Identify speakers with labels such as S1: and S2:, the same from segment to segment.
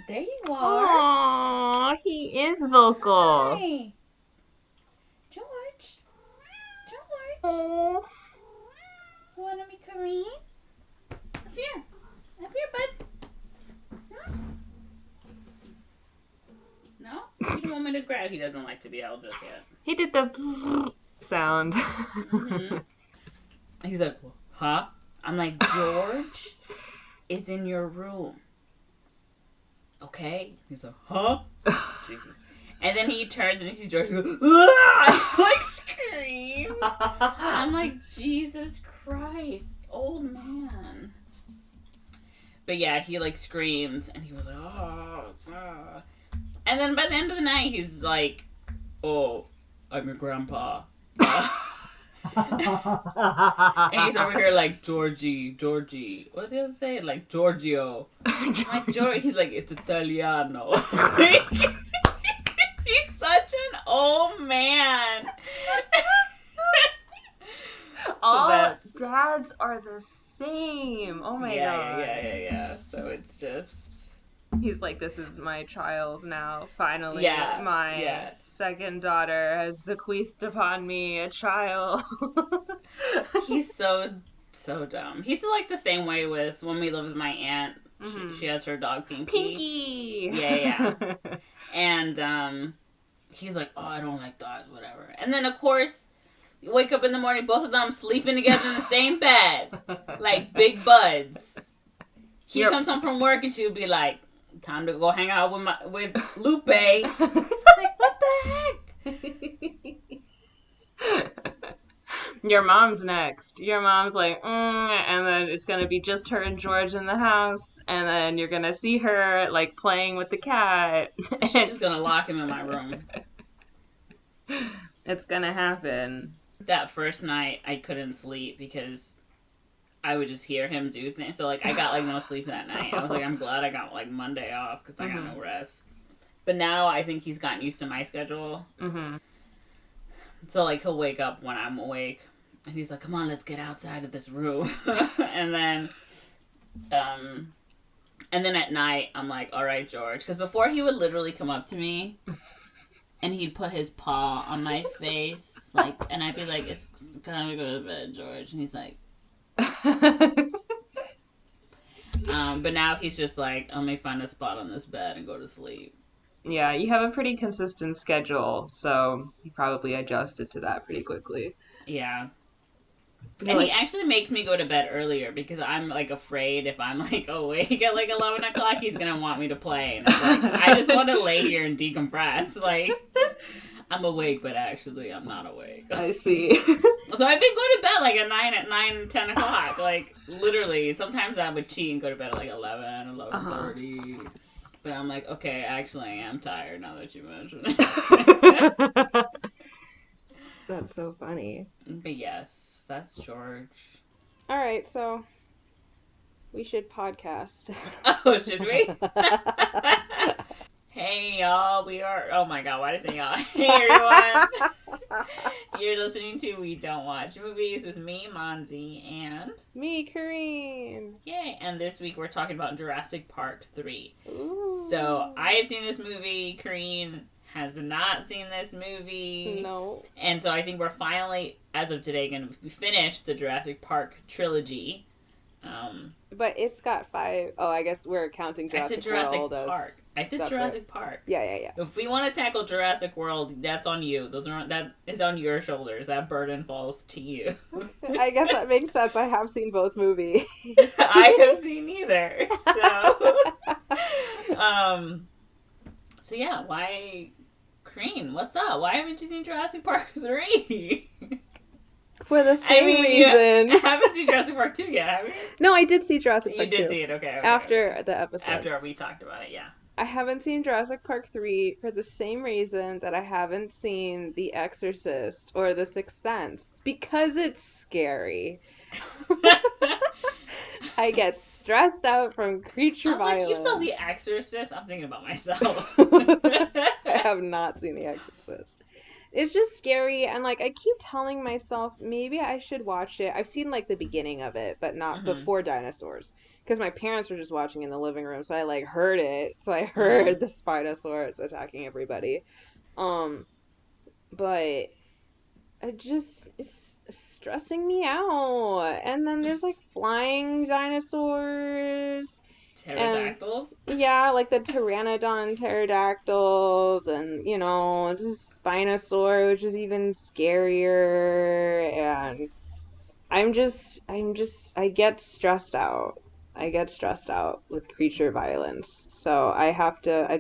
S1: There you are.
S2: Aww, he is vocal.
S1: Hi. George. George.
S2: Aww.
S1: You want to meet Corinne? Up here. Up here, bud. No? You don't want me to grab? He doesn't like to be held just yet.
S2: He did the sound.
S1: Mm-hmm. He's like, huh? I'm like, George is in your room. Okay? He's like, huh? Jesus. And then he turns and he sees George and goes, ah! Like screams. I'm like, Jesus Christ, old man. But yeah, he like screams and he was like, oh, ah. And then by the end of the night, he's like, oh, I'm your grandpa. And he's over here like, Georgie. What did he say? Like, Giorgio. I'm like, George. He's like, it's Italiano. He's such an old man.
S2: All dads are the same. Oh my god.
S1: Yeah. So it's just...
S2: He's like, this is my child now. Finally,
S1: Yeah,
S2: my
S1: yeah.
S2: second daughter has bequeathed upon me a child.
S1: He's so dumb. He's like the same way with when we live with my aunt.
S2: Mhm.
S1: She has her dog Pinky.
S2: Pinky!
S1: Yeah. And he's like, oh, I don't like dogs, whatever. And then, of course, you wake up in the morning, both of them sleeping together in the same bed. Like big buds. He comes home from work and she'll be like, time to go hang out with Lupe. Like, what the heck?
S2: Your mom's next. Your mom's like, and then it's gonna be just her and George in the house, and then you're gonna see her like playing with the cat.
S1: She's just gonna lock him in my room.
S2: It's gonna happen.
S1: That first night, I couldn't sleep because I would just hear him do things. So like, I got like no sleep that night. I was like, I'm glad I got like Monday off because I got no rest. But now I think he's gotten used to my schedule.
S2: Mm-hmm.
S1: So, like, he'll wake up when I'm awake. And he's like, come on, let's get outside of this room. and then at night, I'm like, all right, George. Because before, he would literally come up to me. And he'd put his paw on my face. Like, and I'd be like, it's time to go to bed, George. And he's like... but now he's just like, let me find a spot on this bed and go to sleep.
S2: Yeah, you have a pretty consistent schedule, so you probably adjusted to that pretty quickly.
S1: Yeah. And he actually makes me go to bed earlier because I'm like afraid if I'm like awake at like 11 o'clock, he's gonna want me to play. And it's like, I just want to lay here and decompress. Like, I'm awake, but actually I'm not awake.
S2: I see.
S1: So I've been going to bed like at 9, 10 o'clock. Like, literally, sometimes I would cheat and go to bed at like 11, 11:30. But I'm like, okay, actually, I am tired now that you mention it.
S2: That's so funny.
S1: But yes, that's George.
S2: All right, so we should podcast.
S1: Oh, should we? Hey, y'all, we are... Oh, my God, why did I say y'all? Hey, everyone. You're listening to We Don't Watch Movies with me, Monze, and...
S2: Me, Corinne.
S1: Yay. And this week we're talking about Jurassic Park 3.
S2: Ooh.
S1: So, I have seen this movie. Corinne has not seen this movie.
S2: No.
S1: And so I think we're finally, as of today, going to finish the Jurassic Park trilogy.
S2: But it's got 5... Oh, I guess we're counting Jurassic World.
S1: I said Jurassic Park. I said
S2: separate.
S1: Jurassic Park.
S2: Yeah.
S1: If we want to tackle Jurassic World, that's on you. That is on your shoulders. That burden falls to you.
S2: I guess that makes sense. I have seen both movies.
S1: I have seen neither. So yeah, why... Corinne, what's up? Why haven't you seen Jurassic Park 3?
S2: For the same reason.
S1: You haven't seen Jurassic Park 2 yet, have you?
S2: No, I did see Jurassic Park 2.
S1: You did see it, okay.
S2: After the episode.
S1: After we talked about it, yeah.
S2: I haven't seen Jurassic Park 3 for the same reason that I haven't seen The Exorcist or The Sixth Sense. Because it's scary. I get stressed out from creature violence.
S1: I was like, you saw The Exorcist? I'm thinking about myself.
S2: I have not seen The Exorcist. It's just scary, and like I keep telling myself maybe I should watch it. I've seen like the beginning of it, but not before dinosaurs, because my parents were just watching in the living room, so I like heard it. So I
S1: Uh-huh.
S2: heard the Spinosaurus attacking everybody. Um, but it's stressing me out. And then there's like flying dinosaurs and
S1: Pterodactyls?
S2: yeah, like the pteranodon pterodactyls and just Spinosaur, which is even scarier. And I get stressed out. I get stressed out with creature violence. So I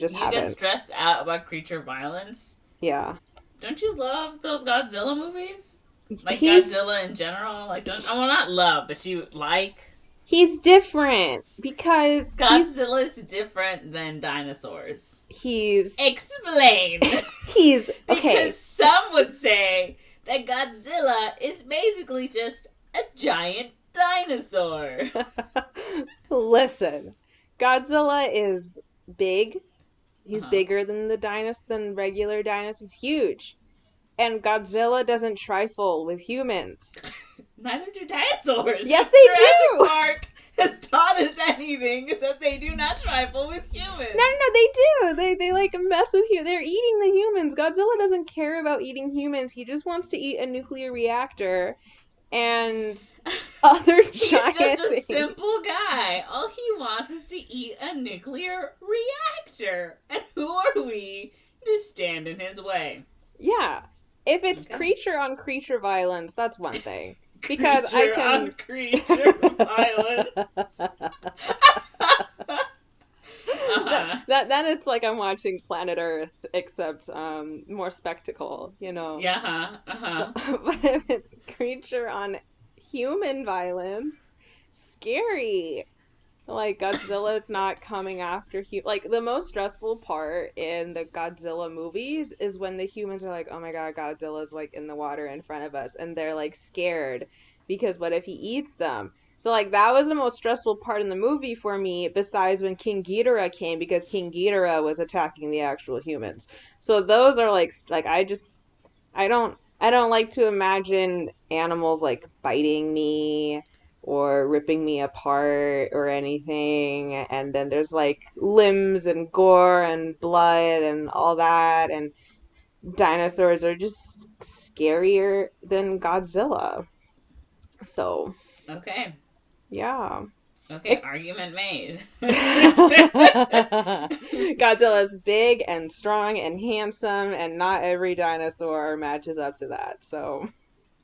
S2: just
S1: You get
S2: haven't.
S1: stressed out about creature violence?
S2: Yeah.
S1: Don't you love those Godzilla movies? Like
S2: He's
S1: Godzilla in general? Like, don't, well, not love, but you like?
S2: he's different because
S1: Godzilla is different than dinosaurs.
S2: he's
S1: Explain!
S2: he's
S1: Because
S2: okay.
S1: some would say that Godzilla is basically just a giant dinosaur.
S2: Listen, Godzilla is big. He's
S1: Uh-huh.
S2: bigger than than regular dinosaurs. He's huge. And Godzilla doesn't trifle with humans.
S1: Neither do dinosaurs.
S2: Yes,
S1: If
S2: they
S1: Jurassic
S2: do.
S1: Park has taught us anything, it's that they do not trifle with
S2: No,
S1: humans.
S2: no, no, they do. They like mess with you. They're eating the humans. Godzilla doesn't care about eating humans. He just wants to eat a nuclear reactor and other
S1: He's just
S2: giant
S1: a
S2: things.
S1: simple guy. All he wants is to eat a nuclear reactor. And who are we to stand in his way?
S2: Yeah. If it's
S1: Okay.
S2: creature on creature violence, that's one thing. Because I
S1: Creature on
S2: can
S1: creature violence. Uh-huh.
S2: then it's like I'm watching Planet Earth, except more spectacle,
S1: Yeah, huh? Uh-huh.
S2: But if it's creature on human violence, scary. Like Godzilla's not coming after like the most stressful part in the Godzilla movies is when the humans are like, "Oh my God, Godzilla's like in the water in front of us," and they're like scared because what if he eats them? So like that was the most stressful part in the movie for me, besides when King Ghidorah came because King Ghidorah was attacking the actual humans. So those are like I don't like to imagine animals like biting me or ripping me apart or anything. And then there's like limbs and gore and blood and all that. And dinosaurs are just scarier than Godzilla. So,
S1: Okay.
S2: yeah.
S1: Okay,
S2: It,
S1: argument made.
S2: Godzilla's big and strong and handsome, and not every dinosaur matches up to that. So,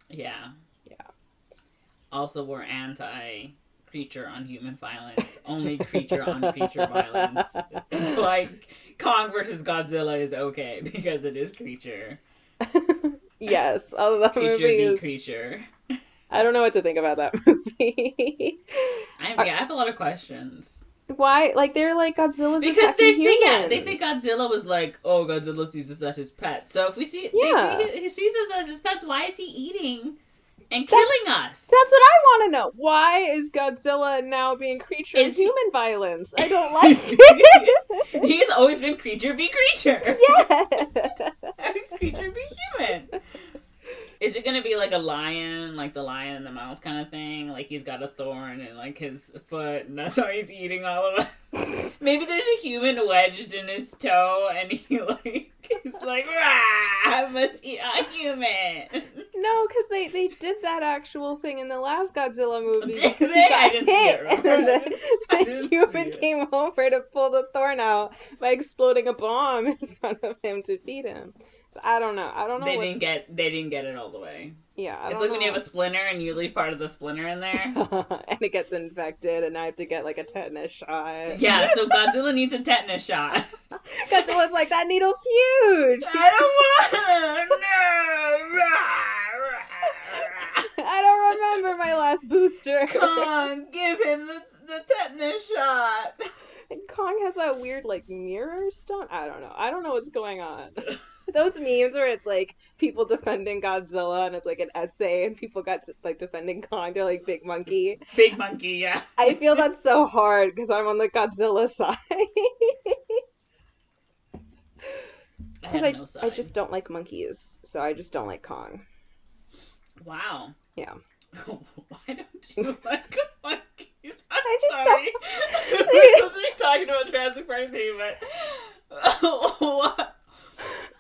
S1: Yeah.
S2: yeah.
S1: Also, we're anti creature on human violence. Only creature on creature violence. It's like Kong versus Godzilla is okay because it is creature.
S2: Yes, oh, that
S1: Creature
S2: movie
S1: v
S2: is.
S1: creature.
S2: I don't know what to think about that movie. Are-
S1: I have a lot of questions.
S2: Why? Like they're like Godzilla's
S1: Because they
S2: attacking
S1: say they say
S2: humans.
S1: Godzilla was like, oh, Godzilla sees us as his pet. So if we see they see
S2: Yeah,
S1: he sees us as his pets, why is he eating and
S2: that's
S1: killing us?
S2: that's what I want to know. Why is Godzilla now being creature and
S1: Is he?
S2: human violence? I don't like it.
S1: He's always been creature be creature.
S2: Yeah.
S1: Now he's creature be human. Is it gonna be like a lion, like the lion and the mouse kind of thing? Like he's got a thorn in like his foot, and that's why he's eating all of us. Maybe there's a human wedged in his toe, and he's like, rah, I must eat a human.
S2: No, because they did that actual thing in the last Godzilla movie
S1: Did
S2: because
S1: they?
S2: he
S1: I
S2: got
S1: didn't see
S2: hit,
S1: it.
S2: and then
S1: I
S2: the
S1: didn't see
S2: human
S1: it.
S2: came over to pull the thorn out by exploding a bomb in front of him to feed him. So I don't know. I don't know what's.
S1: They didn't get it all the way.
S2: Yeah, I
S1: It's
S2: don't
S1: like when you have
S2: know.
S1: a splinter and you leave part of the splinter in there.
S2: And it gets infected, and I have to get like a tetanus shot.
S1: Yeah, so Godzilla needs a tetanus shot.
S2: Godzilla's like, that needle's huge.
S1: I don't want to. No.
S2: I don't remember my last booster.
S1: Kong, give him the tetanus shot.
S2: And Kong has that weird like mirror stunt. I don't know. I don't know what's going on. Those memes where it's like people defending Godzilla and it's like an essay and people got like defending Kong. They're like big monkey.
S1: Big monkey, yeah.
S2: I feel that's so hard because I'm on the Godzilla side.
S1: I
S2: Because
S1: have no
S2: I
S1: side.
S2: just don't like monkeys, so I just don't like Kong.
S1: Wow.
S2: Yeah.
S1: Why don't you like monkeys? I
S2: I just
S1: Sorry. We're
S2: don't.
S1: supposed to be talking about Jurassic Park 3, but what?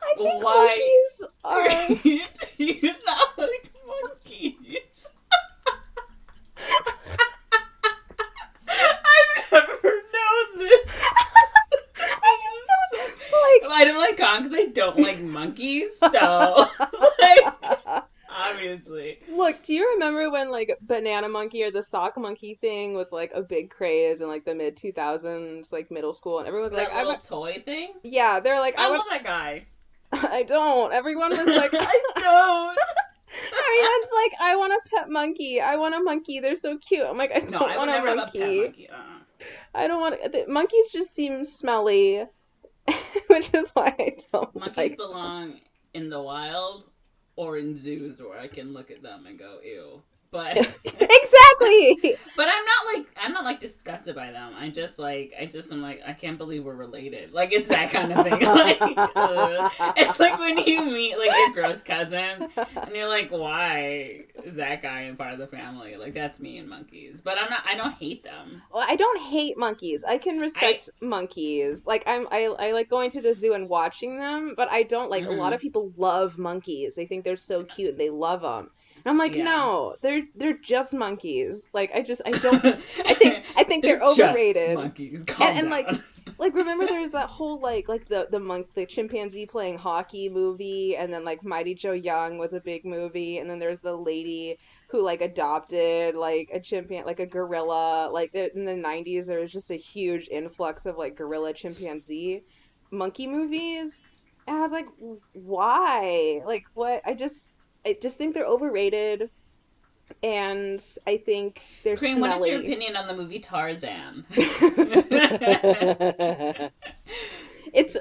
S2: I think
S1: Why?
S2: monkeys are.
S1: You not like monkeys? I've never known this.
S2: I just don't
S1: I don't like Kong because I don't like monkeys, so like obviously.
S2: Look, do you remember when like banana monkey or the sock monkey thing was like a big craze in like the mid 2000s, like middle school, and everyone was like,
S1: That little toy thing?
S2: yeah, they're like,
S1: I love that guy.
S2: I don't. Everyone was like,
S1: I don't.
S2: everyone's like, I want a pet monkey. I want a monkey. They're so cute. I'm like, I
S1: No,
S2: don't
S1: I
S2: want
S1: would
S2: a
S1: never have a pet
S2: monkey.
S1: monkey.
S2: I don't want monkeys. Just seem smelly, which is why I don't
S1: Monkeys
S2: like.
S1: belong in the wild or in zoos where I can look at them and go, ew. But
S2: Exactly.
S1: but I'm not like disgusted by them. I'm like I can't believe we're related. Like it's that kind of thing. Like it's like when you meet like your gross cousin and you're like, why is that guy in part of the family? Like that's me and monkeys. But I don't hate them.
S2: Well, I don't hate monkeys. I can respect monkeys. Like I like going to the zoo and watching them, but I don't like a lot of people love monkeys. They think they're so cute. They love them. And I'm like,
S1: Yeah.
S2: no, they're just monkeys. Like I don't I think they're overrated.
S1: Just monkeys. Calm
S2: and
S1: down.
S2: like remember there's that whole like the chimpanzee playing hockey movie, and then like Mighty Joe Young was a big movie, and then there's the lady who like adopted like a chimpanzee, like a gorilla. Like in the 90s there was just a huge influx of like gorilla chimpanzee monkey movies, and I was like, why? Like what? I just think they're overrated, and I think they're
S1: Corinne, what is your
S2: smelly.
S1: opinion on the movie Tarzan?
S2: It's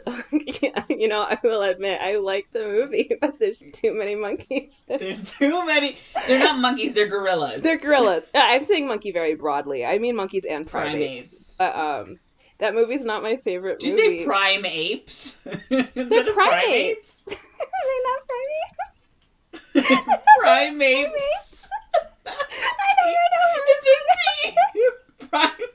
S2: you know, I will admit I like the movie, but there's too many monkeys.
S1: There's too many. They're not monkeys. They're gorillas.
S2: They're gorillas. I'm saying monkey very broadly. I mean monkeys and primates.
S1: Primates.
S2: That movie's not my favorite
S1: Did
S2: movie.
S1: you say prime apes?
S2: They're primates. Are they not primates?
S1: Primates.
S2: I don't even know.
S1: It's a T. Primate.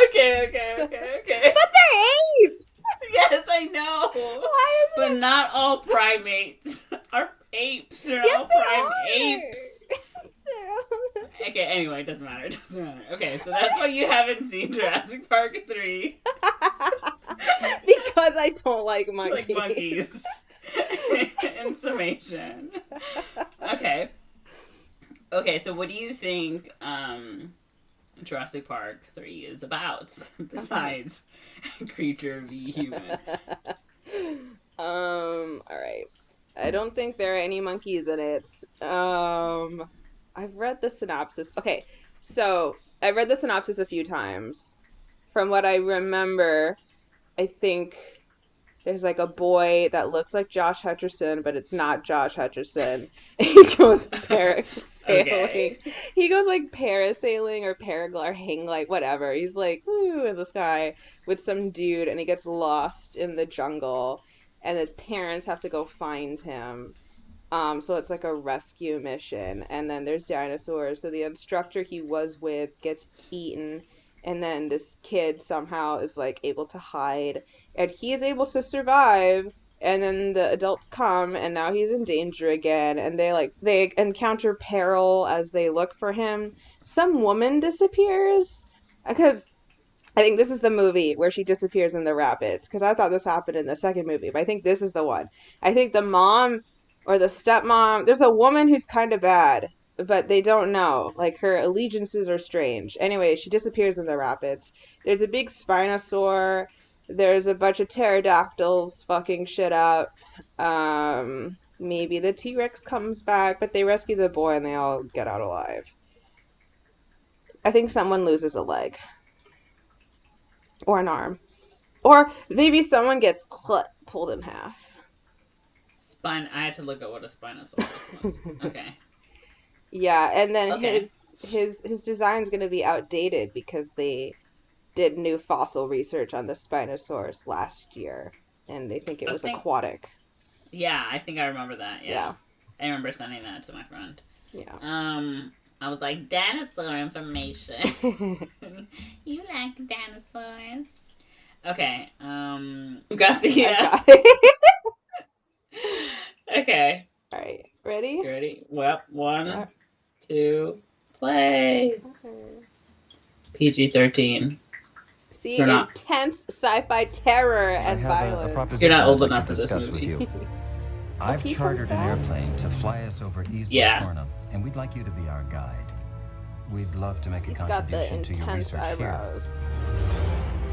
S1: Okay.
S2: But they're apes.
S1: Yes, I know.
S2: Why is
S1: But not all primates are apes. They're
S2: Yes,
S1: all
S2: they
S1: prime
S2: are.
S1: apes. Okay, anyway, it doesn't matter. Okay, so that's why you haven't seen Jurassic Park 3.
S2: Because I don't like monkeys.
S1: Like monkeys. In summation. Okay. Okay, so what do you think Jurassic Park 3 is about, besides creature v human?
S2: Alright. I don't think there are any monkeys in it. I've read the synopsis. Okay, so I've read the synopsis a few times. From what I remember, I think there's like a boy that looks like Josh Hutcherson, but it's not Josh Hutcherson. He goes parasailing.
S1: Okay.
S2: He goes like parasailing or paragliding, like whatever. He's like woo in the sky with some dude, and he gets lost in the jungle, and his parents have to go find him. So it's like a rescue mission, and then there's dinosaurs. So the instructor he was with gets eaten, and then this kid somehow is like able to hide, and he is able to survive. And then the adults come, and now he's in danger again, and they encounter peril as they look for him. Some woman disappears because I think this is the movie where she disappears in the rapids, because I thought this happened in the second movie, but I think this is the one. I think the mom or the stepmom, there's a woman who's kind of bad, but they don't know. Like her allegiances are strange. Anyway, she disappears in the rapids. There's a big Spinosaur. There's a bunch of pterodactyls fucking shit up. Maybe the T-Rex comes back, but they rescue the boy and they all get out alive. I think someone loses a leg. Or an arm. Or maybe someone gets pulled in half.
S1: I had to look at what a Spinosaurus was. Okay.
S2: Yeah, and then
S1: Okay.
S2: his design's gonna be outdated because they did new fossil research on the Spinosaurus last year, and they think it was aquatic.
S1: Yeah, I think I remember that.
S2: Yeah.
S1: I remember sending that to my friend.
S2: Yeah.
S1: I was like, dinosaur information. You like dinosaurs. Okay. We got the
S2: Got it.
S1: Okay.
S2: All right. Ready?
S1: You ready? Well, 1, 2, play.
S2: Okay.
S1: PG-13.
S2: See,
S1: You're not.
S2: intense sci-fi terror and violence.
S1: You're not old
S3: I'd like
S1: enough
S3: to
S1: for this
S3: discuss
S1: movie.
S3: with you. I've
S2: he
S3: chartered
S2: comes
S3: an
S2: back?
S3: airplane to fly us over Isla
S1: Yeah.
S3: Sorna, and we'd like you to be our guide. We'd love to make a
S2: He's got the
S3: contribution to your
S2: intense
S3: research
S2: eyebrows.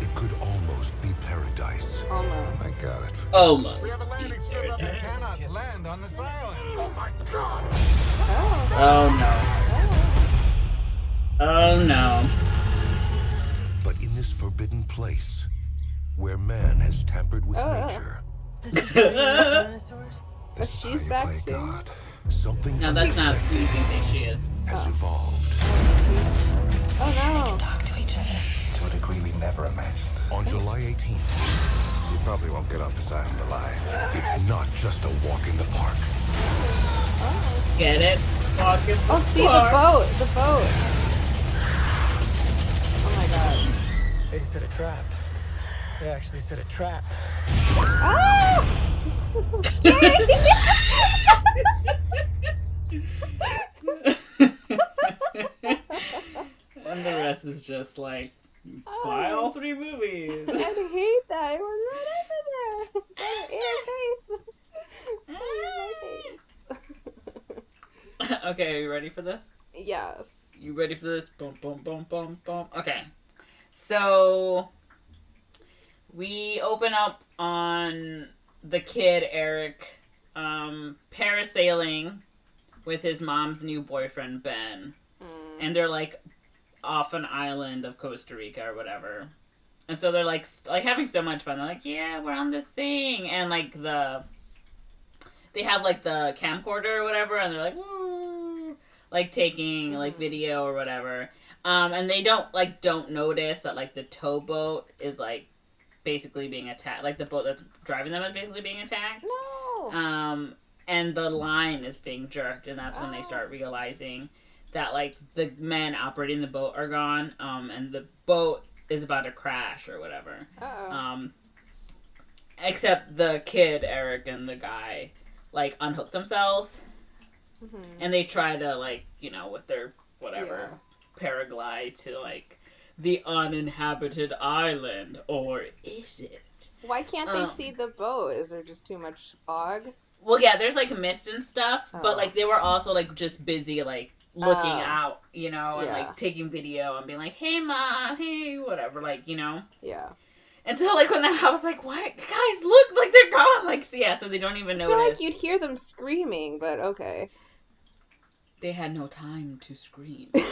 S4: It could almost be paradise.
S2: Almost.
S4: I got it.
S1: Almost.
S5: We have a landing strip up. You cannot land on this island. Oh my god.
S2: Oh.
S1: Oh no.
S4: But in this forbidden place, where man has tampered with nature,
S6: Dinosaurs?
S4: this is how
S2: she's
S4: you
S2: back
S4: play
S2: too.
S4: God. Something
S1: No, that's not who you
S4: unexpected
S1: think she is.
S4: has evolved.
S2: Oh no.
S6: Talk to each other.
S5: To a degree we never imagined.
S4: On July 18th,
S5: You probably won't get off this island alive.
S4: it's not just a walk in the park.
S1: Get it? Walk in the
S2: Oh, see
S1: park.
S2: the boat. The boat. Oh my god.
S7: They set a trap. They actually set a trap.
S2: Ah!
S1: And the rest is just like, buy all 3 movies.
S2: I hate that. It was right over there. In my face.
S1: Okay, are you ready for this?
S2: Yes.
S1: You ready for this? Boom, boom, boom, boom, boom. Okay. So, we open up on the kid, Eric, parasailing with his mom's new boyfriend, Ben. And they're, like, off an island of Costa Rica or whatever. And so they're, like having so much fun. They're like, yeah, we're on this thing. And, like, they have, like, the camcorder or whatever, and they're like, woo, like, taking, like, video or whatever. And they don't notice that, like, the towboat is, like, basically being attacked. Like, the boat that's driving them is basically being attacked.
S2: No.
S1: And the line is being jerked, and that's when they start realizing that, like, the men operating the boat are gone, and the boat is about to crash or whatever.
S2: Uh-oh.
S1: Except the kid, Eric, and the guy, like, unhook themselves, and they try to, like, you know, with their whatever, paraglide to, like, the uninhabited island, or is it?
S2: Why can't they see the boat? Is there just too much fog?
S1: Well, yeah, there's, like, mist and stuff, but, like, they were also, like, just busy, like, looking out, you know, and, like, taking video and being like, hey, Mom, hey, whatever, like, you know?
S2: Yeah.
S1: And so, like, when I was like, what? Guys, look, like, they're gone! Like, so, yeah, so they don't even
S2: I feel
S1: notice.
S2: like you'd hear them screaming, but okay.
S1: They had no time to scream. And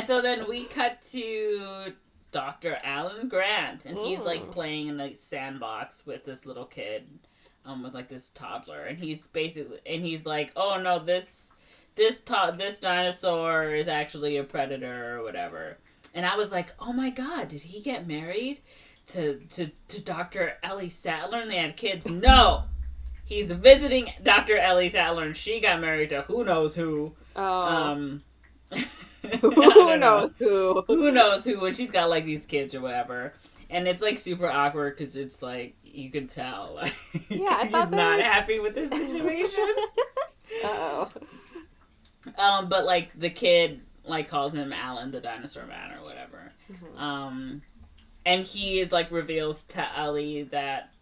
S1: so then we cut to Dr. Alan Grant, and he's, like, playing in the sandbox with this little kid, with, like, this toddler, and he's like, oh, no, this dinosaur is actually a predator or whatever. And I was like, oh my god, did he get married to Dr. Ellie Sattler and they had kids? No! He's visiting Dr. Ellie Sattler and she got married to who knows who.
S2: Oh.
S1: Who
S2: knows who?
S1: Who knows who, and she's got, like, these kids or whatever. And it's, like, super awkward because it's, like, you can tell, like,
S2: Yeah, I thought
S1: he's not happy with this situation.
S2: Uh-oh.
S1: But, like, the kid, like, calls him Alan the Dinosaur Man or whatever. And he is, like, reveals to Ellie that,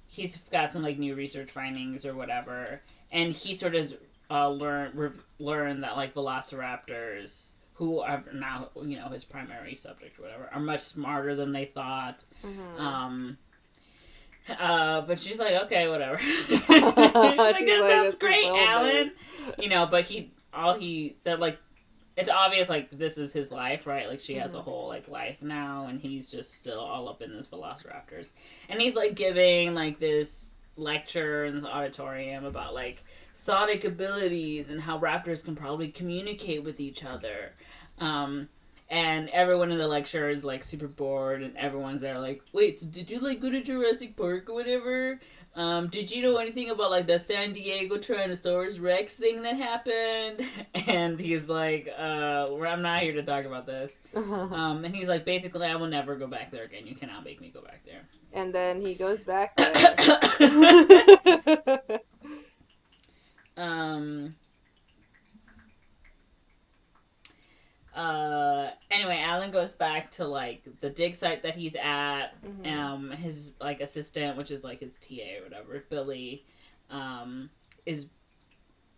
S1: he's got some, like, new research findings or whatever. And he sort of learned that, like, velociraptors, who are now, you know, his primary subject or whatever, are much smarter than they thought. But she's like, okay, whatever. Like, that sounds great, Alan. You know, but it's obvious, like, this is his life, right? Like, she has a whole, like, life now, and he's just still all up in this velociraptors. And he's, like, giving, like, this lecture in this auditorium about, like, sonic abilities and how raptors can probably communicate with each other. And And everyone in the lecture is like super bored, and everyone's there like, wait, so did you like go to Jurassic Park or whatever? Did you know anything about like the San Diego Tyrannosaurus Rex thing that happened? And he's like, I'm not here to talk about this. And he's like, basically, I will never go back there again. You cannot make me go back there.
S2: And then he goes back there.
S1: Anyway, Alan goes back to like the dig site that he's at. His like assistant, which is like his TA or whatever, Billy, is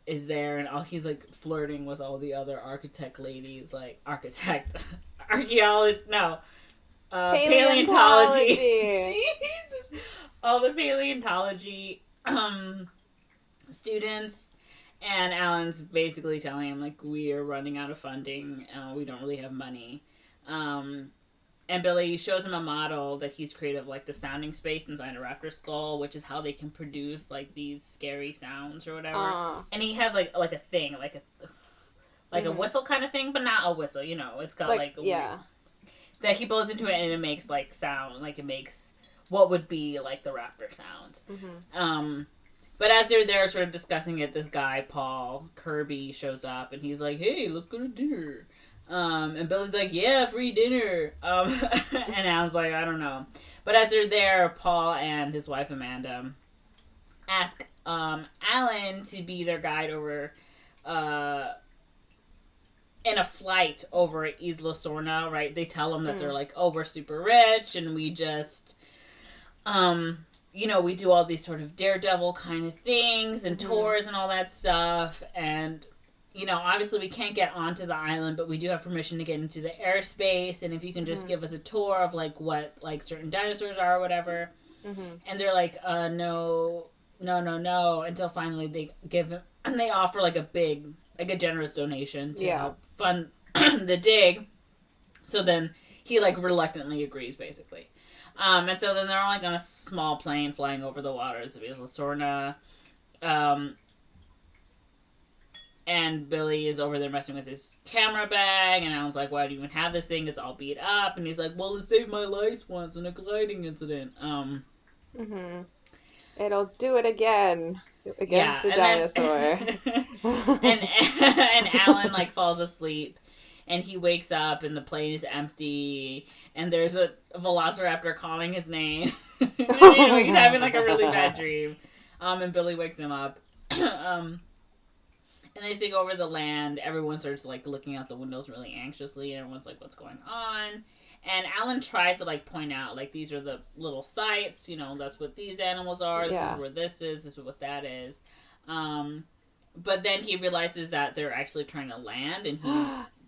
S1: there, and he's like flirting with all the other architectology, paleontology. Jesus, all the paleontology students. And Alan's basically telling him, like, we are running out of funding. We don't really have money. And Billy shows him a model that he's created, like, the sounding space inside a raptor skull, which is how they can produce, like, these scary sounds or whatever. And he has, like a thing, like a whistle kind of thing, but not a whistle, you know. It's got, like that he blows into it, and it makes, like, sound. Like, it makes what would be, like, the raptor sound. But as they're there sort of discussing it, this guy, Paul Kirby, shows up, and he's like, hey, let's go to dinner. And Billy's like, yeah, free dinner. And Alan's like, I don't know. But as they're there, Paul and his wife, Amanda, ask Alan to be their guide over, in a flight over Isla Sorna, right? They tell him that they're like, oh, we're super rich, and we just... you know, we do all these sort of daredevil kind of things and tours and all that stuff. And, you know, obviously we can't get onto the island, but we do have permission to get into the airspace. And if you can just give us a tour of, like, what, like, certain dinosaurs are or whatever. And they're like, no. Until finally they give him, and they offer, like, a generous donation to help fund the dig. So then he, like, reluctantly agrees, basically. And so then they're all, like, on a small plane flying over the waters of Isla Sorna. And Billy is over there messing with his camera bag, and Alan's like, why do you even have this thing? It's all beat up. And he's like, well, it saved my life once in a gliding incident.
S2: It'll do it again against a dinosaur.
S1: And Alan, like, falls asleep. And he wakes up, and the plane is empty, and there's a velociraptor calling his name. He's having, like, a really bad dream. And Billy wakes him up. And they sing over the land. Everyone starts, like, looking out the windows really anxiously, and everyone's like, what's going on? And Alan tries to, like, point out, like, these are the little sites, you know, that's what these animals are, this is where this is what that is. But then he realizes that they're actually trying to land, and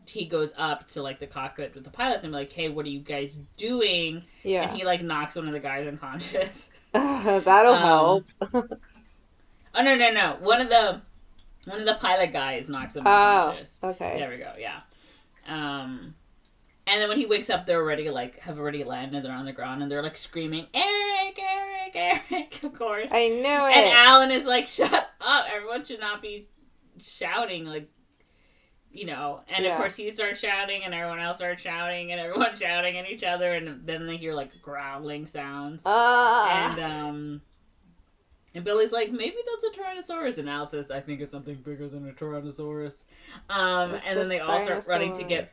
S1: he goes up to, like, the cockpit with the pilots and be like, hey, what are you guys doing? And he, like, knocks one of the guys unconscious.
S2: That'll help.
S1: Oh, no. One of the pilot guys knocks him unconscious.
S2: Okay.
S1: There we go, yeah. And then when he wakes up, they're already, like, have already landed. They're on the ground, and they're, like, screaming, Eric, Eric, Eric, of course.
S2: I knew it.
S1: And Alan is like, shut up. Everyone should not be shouting, like, you know. And, of course, he starts shouting, and everyone else starts shouting, and everyone's shouting at each other, and then they hear, like, growling sounds. And Billy's like, maybe that's a Tyrannosaurus. And Al says, I think it's something bigger than a Tyrannosaurus. And then they all start running to get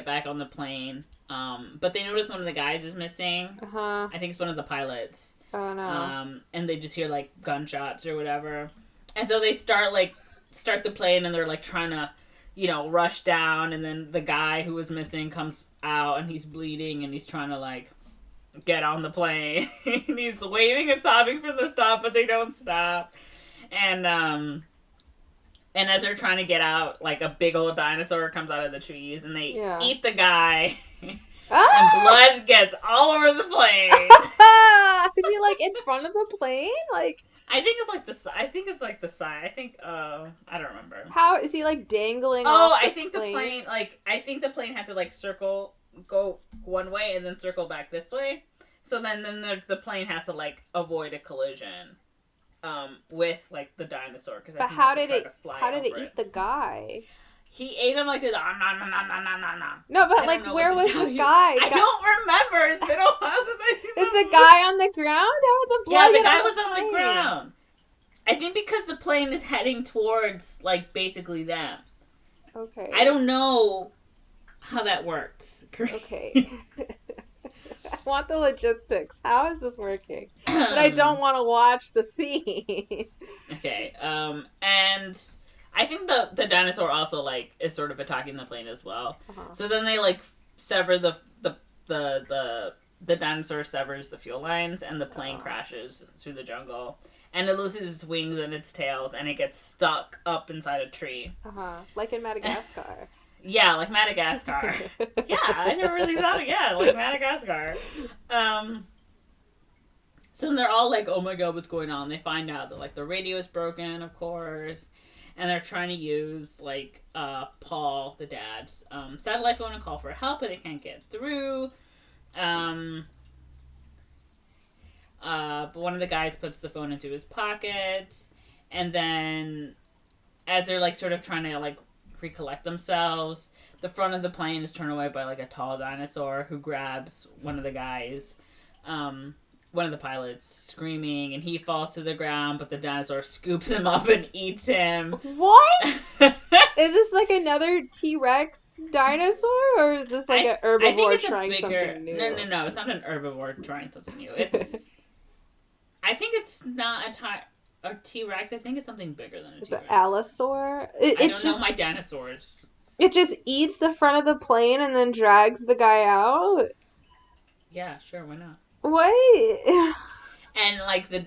S1: back on the plane. But they notice one of the guys is missing. I think it's one of the pilots.
S2: Oh, no.
S1: And they just hear, like, gunshots or whatever. And so they start the plane, and they're, like, trying to, you know, rush down. And then the guy who was missing comes out, and he's bleeding, and he's trying to, like, get on the plane. And he's waving and sobbing for the stop, but they don't stop. And as they're trying to get out, like, a big old dinosaur comes out of the trees, and they eat the guy. And blood gets all over the plane.
S2: Is he, like, in front of the plane? Like,
S1: I think it's like the side. I think I don't remember.
S2: How is he, like, dangling?
S1: I think the plane had to, like, go one way and then circle back this way. So then the plane has to, like, avoid a collision with, like, the dinosaur.
S2: But how did it eat the guy?
S1: He ate him like this. Nom, nom, nom, nom, nom, nom, nom.
S2: No, but
S1: I
S2: like,
S1: don't know
S2: where
S1: what
S2: was
S1: to
S2: the
S1: tell you.
S2: guy?
S1: I don't remember. It's been a while since I've seen
S2: Is the guy on the ground? How did the blood
S1: Yeah, the
S2: get
S1: guy
S2: on
S1: was on the
S2: plane?
S1: ground. I think because the plane is heading towards, like, basically them.
S2: Okay.
S1: I don't know how that worked.
S2: Okay. I want the logistics. How is this working? But I don't want to watch the scene.
S1: Okay, and I think the dinosaur also, like, is sort of attacking the plane as well.
S2: Uh-huh.
S1: So then they, like, sever the dinosaur severs the fuel lines, and the plane crashes through the jungle. And it loses its wings and its tails, and it gets stuck up inside a tree.
S2: Like in Madagascar.
S1: Yeah, like Madagascar. Yeah, I never really thought of like Madagascar. So they're all like, oh my god, what's going on? They find out that, like, the radio is broken, of course, and they're trying to use, like, Paul, the dad's satellite phone and call for help, but they can't get through. But one of the guys puts the phone into his pocket, and then as they're, like, sort of trying to, like, recollect themselves, the front of the plane is turned away by, like, a tall dinosaur who grabs one of the guys, one of the pilots, screaming, and he falls to the ground, but the dinosaur scoops him up and eats him.
S2: What? Is this like another T-Rex dinosaur, or is this like an herbivore trying something new?
S1: No, it's not an herbivore trying something new. It's I think it's not a T-Rex. I think it's something bigger than a
S2: It's
S1: T-Rex.
S2: an allosaur?
S1: I don't know my dinosaurs.
S2: It just eats the front of the plane and then drags the guy out?
S1: Yeah, sure, why not?
S2: What?
S1: And, like, the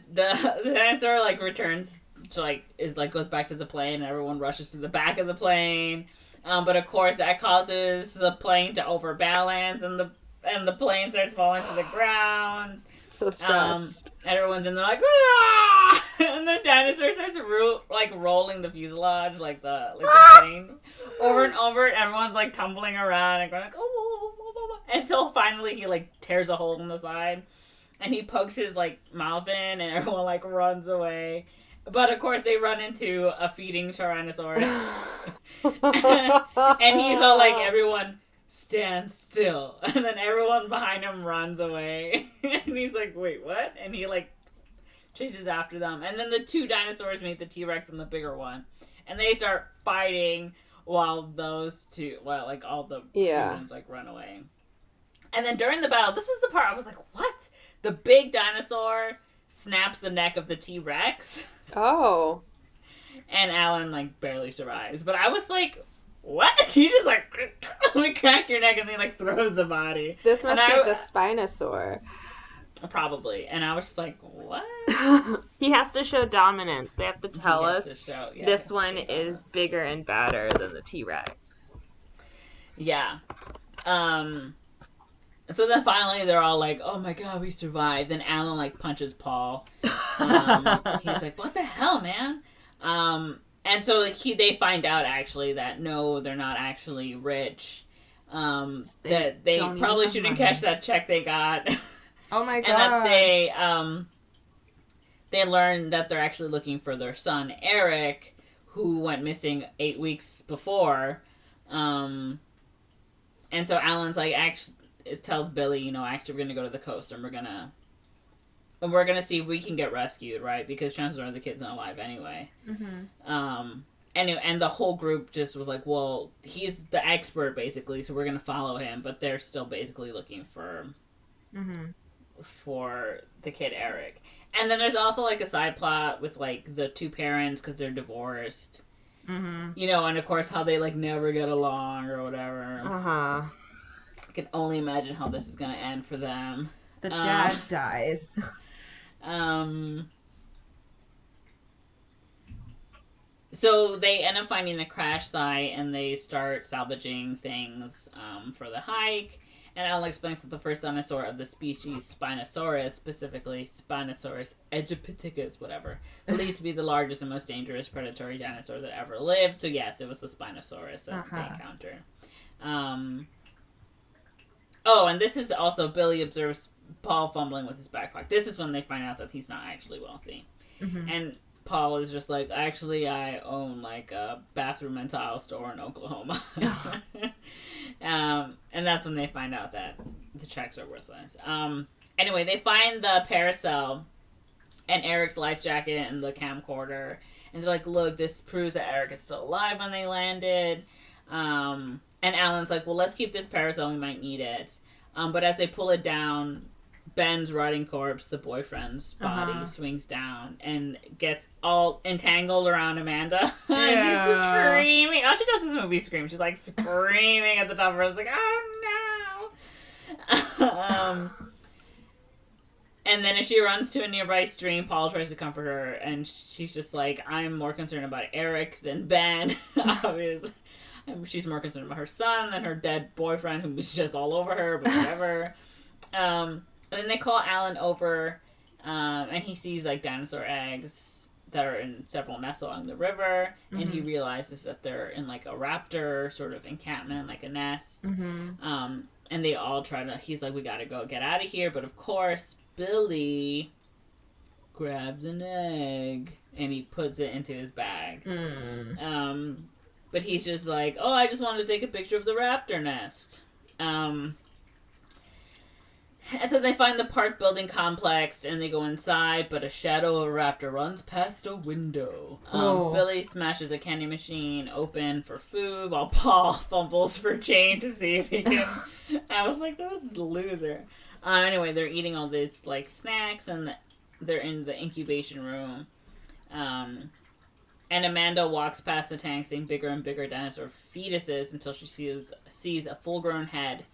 S1: dinosaur, like, returns to, like, goes back to the plane, and everyone rushes to the back of the plane. But of course that causes the plane to overbalance, and the plane starts falling to the ground.
S2: So stressed.
S1: Everyone's in there like, ah! And the dinosaur starts rolling the fuselage, like the plane, over and over. And everyone's like tumbling around and going like, oh, until finally he like tears a hole in the side, and he pokes his like mouth in, and everyone like runs away. But of course they run into a feeding Tyrannosaurus, and he's all like, everyone stand still, and then everyone behind him runs away. And he's like, wait, what? And he like chases after them, and then the two dinosaurs meet the T-Rex and the bigger one, and they start fighting while those two, like all the humans like run away. And then during the battle, this was the part I was like, what? The big dinosaur snaps the neck of the T-Rex.
S2: Oh. And
S1: Alan like barely survives, but I was like, what? You just like crack your neck and then like throws the body.
S2: This must be the Spinosaur.
S1: Probably. And I was just like, what?
S2: He has to show dominance. They have to tell us this one is bigger and badder than the T-Rex.
S1: Yeah. So then finally they're all like, oh my god, we survived. And Alan like punches Paul. He's like, what the hell, man? And so they find out actually that no, they're not actually rich. That they probably shouldn't catch that check they got.
S2: Oh my god.
S1: And that they learn that they're actually looking for their son Eric, who went missing 8 weeks before. And so Alan's like, actually, it tells Billy, actually we're gonna go to the coast and we're gonna see if we can get rescued, right? Because chances are the kid's not alive anyway. Mm-hmm. Anyway, and the whole group just was like, well, he's the expert basically, so we're gonna follow him. But they're still basically looking for the kid Eric. And then there's also like a side plot with like the two parents because they're divorced. Mm-hmm. And of course how they like never get along or whatever. I can only imagine how this is gonna end for them.
S2: The dad dies.
S1: So they end up finding the crash site and they start salvaging things for the hike. And Alan explains that the first dinosaur of the species Spinosaurus, specifically Spinosaurus aegypticus, whatever, believed to be the largest and most dangerous predatory dinosaur that ever lived. So yes, it was the Spinosaurus that they encountered. Oh, and this is also, Billy observes Paul fumbling with his backpack. This is when they find out that he's not actually wealthy. Mm-hmm. And Paul is just like, actually, I own like a bathroom and tile store in Oklahoma. And that's when they find out that the checks are worthless. Anyway, they find the paracel and Eric's life jacket and the camcorder. And they're like, look, this proves that Eric is still alive when they landed. And Alan's like, well, let's keep this parasol. We might need it. But as they pull it down, Ben's rotting corpse, the boyfriend's body, swings down and gets all entangled around Amanda. She's screaming. All she does in this movie scream. She's like screaming at the top of her. She's like, oh no. And then as she runs to a nearby stream, Paul tries to comfort her, and she's just like, I'm more concerned about Eric than Ben. Obviously. She's more concerned about her son than her dead boyfriend, who was just all over her, but whatever. And then they call Alan over, and he sees, like, dinosaur eggs that are in several nests along the river, and he realizes that they're in, like, a raptor sort of encampment, like a nest. And they all try to, he's like, we gotta go get out of here, but of course, Billy grabs an egg, and he puts it into his bag. But he's just like, oh, I just wanted to take a picture of the raptor nest. And so they find the park building complex, and they go inside, but a shadow of a raptor runs past a window. Billy smashes a candy machine open for food, while Paul fumbles for change to see if he can... I was like, this is a loser. Anyway, they're eating all these, like, snacks, and they're in the incubation room. And Amanda walks past the tank, seeing bigger and bigger dinosaur fetuses until she sees a full-grown head.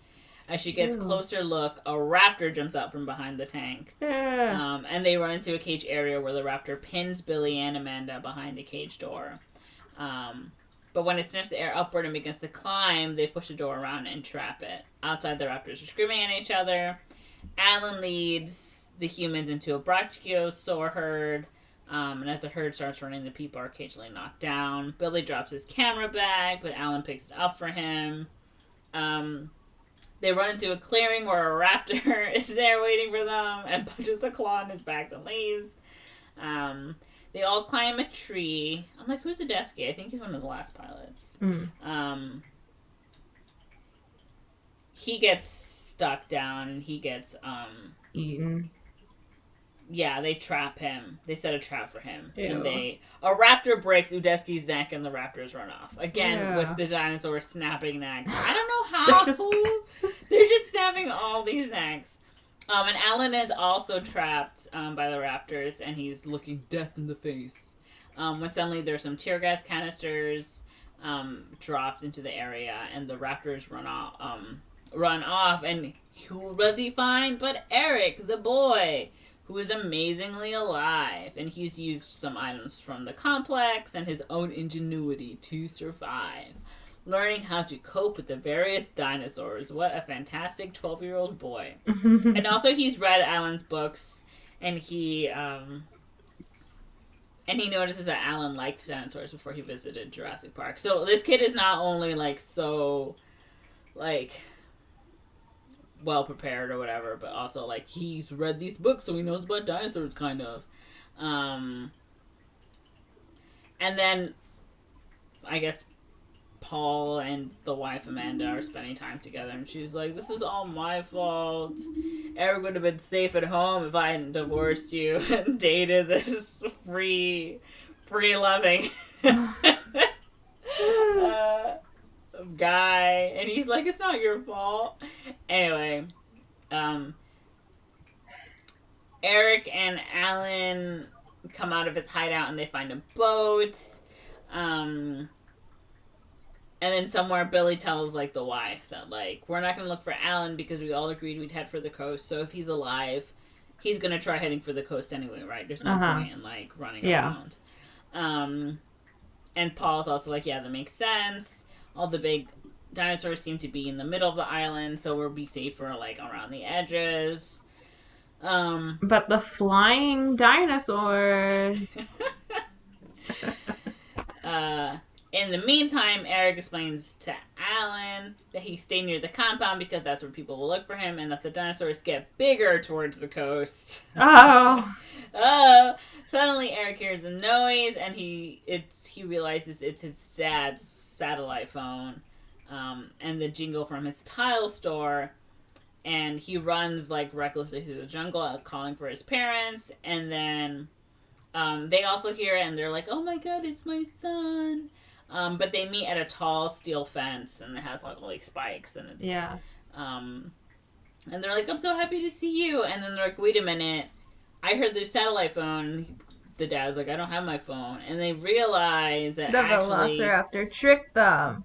S1: As she gets closer look, a raptor jumps out from behind the tank. And they run into a cage area where the raptor pins Billy and Amanda behind a cage door. But when it sniffs the air upward and begins to climb, they push the door around and trap it. Outside, the raptors are screaming at each other. Alan leads the humans into a brachiosaur herd. And as the herd starts running, the people are occasionally knocked down. Billy drops his camera bag, but Alan picks it up for him. They run into a clearing where a raptor is there waiting for them and punches a claw in his back and leaves. They all climb a tree. I'm like, who's Adeski? I think he's one of the last pilots. He gets stuck down and he gets
S2: eaten.
S1: Yeah, they trap him. They set a trap for him. Ew. And a raptor breaks Udeski's neck and the raptors run off. Again, with the dinosaurs snapping necks. I don't know how. They're just snapping all these necks. And Alan is also trapped by the raptors, and he's looking death in the face. When suddenly there's some tear gas canisters dropped into the area, and the raptors run off. And who does he find but Eric, the boy, who is amazingly alive, and he's used some items from the complex and his own ingenuity to survive, learning how to cope with the various dinosaurs. What a fantastic 12-year-old boy. And also he's read Alan's books, and he notices that Alan liked dinosaurs before he visited Jurassic Park. So this kid is not only so well prepared or whatever, but also he's read these books, so he knows about dinosaurs kind of. And then I guess Paul and the wife Amanda are spending time together, and she's like, this is all my fault. Eric would have been safe at home if I hadn't divorced you and dated this free loving guy. And he's like, it's not your fault. Anyway, Eric and Alan come out of his hideout and they find a boat. And then somewhere Billy tells the wife that we're not gonna look for Alan because we all agreed we'd head for the coast, so if he's alive he's gonna try heading for the coast anyway, right? There's no point in running around. And Paul's also like, yeah, that makes sense. All the big dinosaurs seem to be in the middle of the island, so we'll be safer around the edges.
S2: But the flying dinosaurs.
S1: In the meantime, Eric explains to Alan that he stayed near the compound because that's where people will look for him, and that the dinosaurs get bigger towards the coast.
S2: Oh.
S1: Suddenly Eric hears a noise, and he realizes it's his dad's satellite phone, and the jingle from his tile store. And he runs like recklessly through the jungle, calling for his parents. And then they also hear it, and they're like, "Oh my God, it's my son!" But they meet at a tall steel fence, and it has like spikes, and it's and they're like, "I'm so happy to see you." And then they're like, "Wait a minute, I heard there's satellite phone." The dad's like, "I don't have my phone," and they realize that
S2: The Velociraptor tricked them.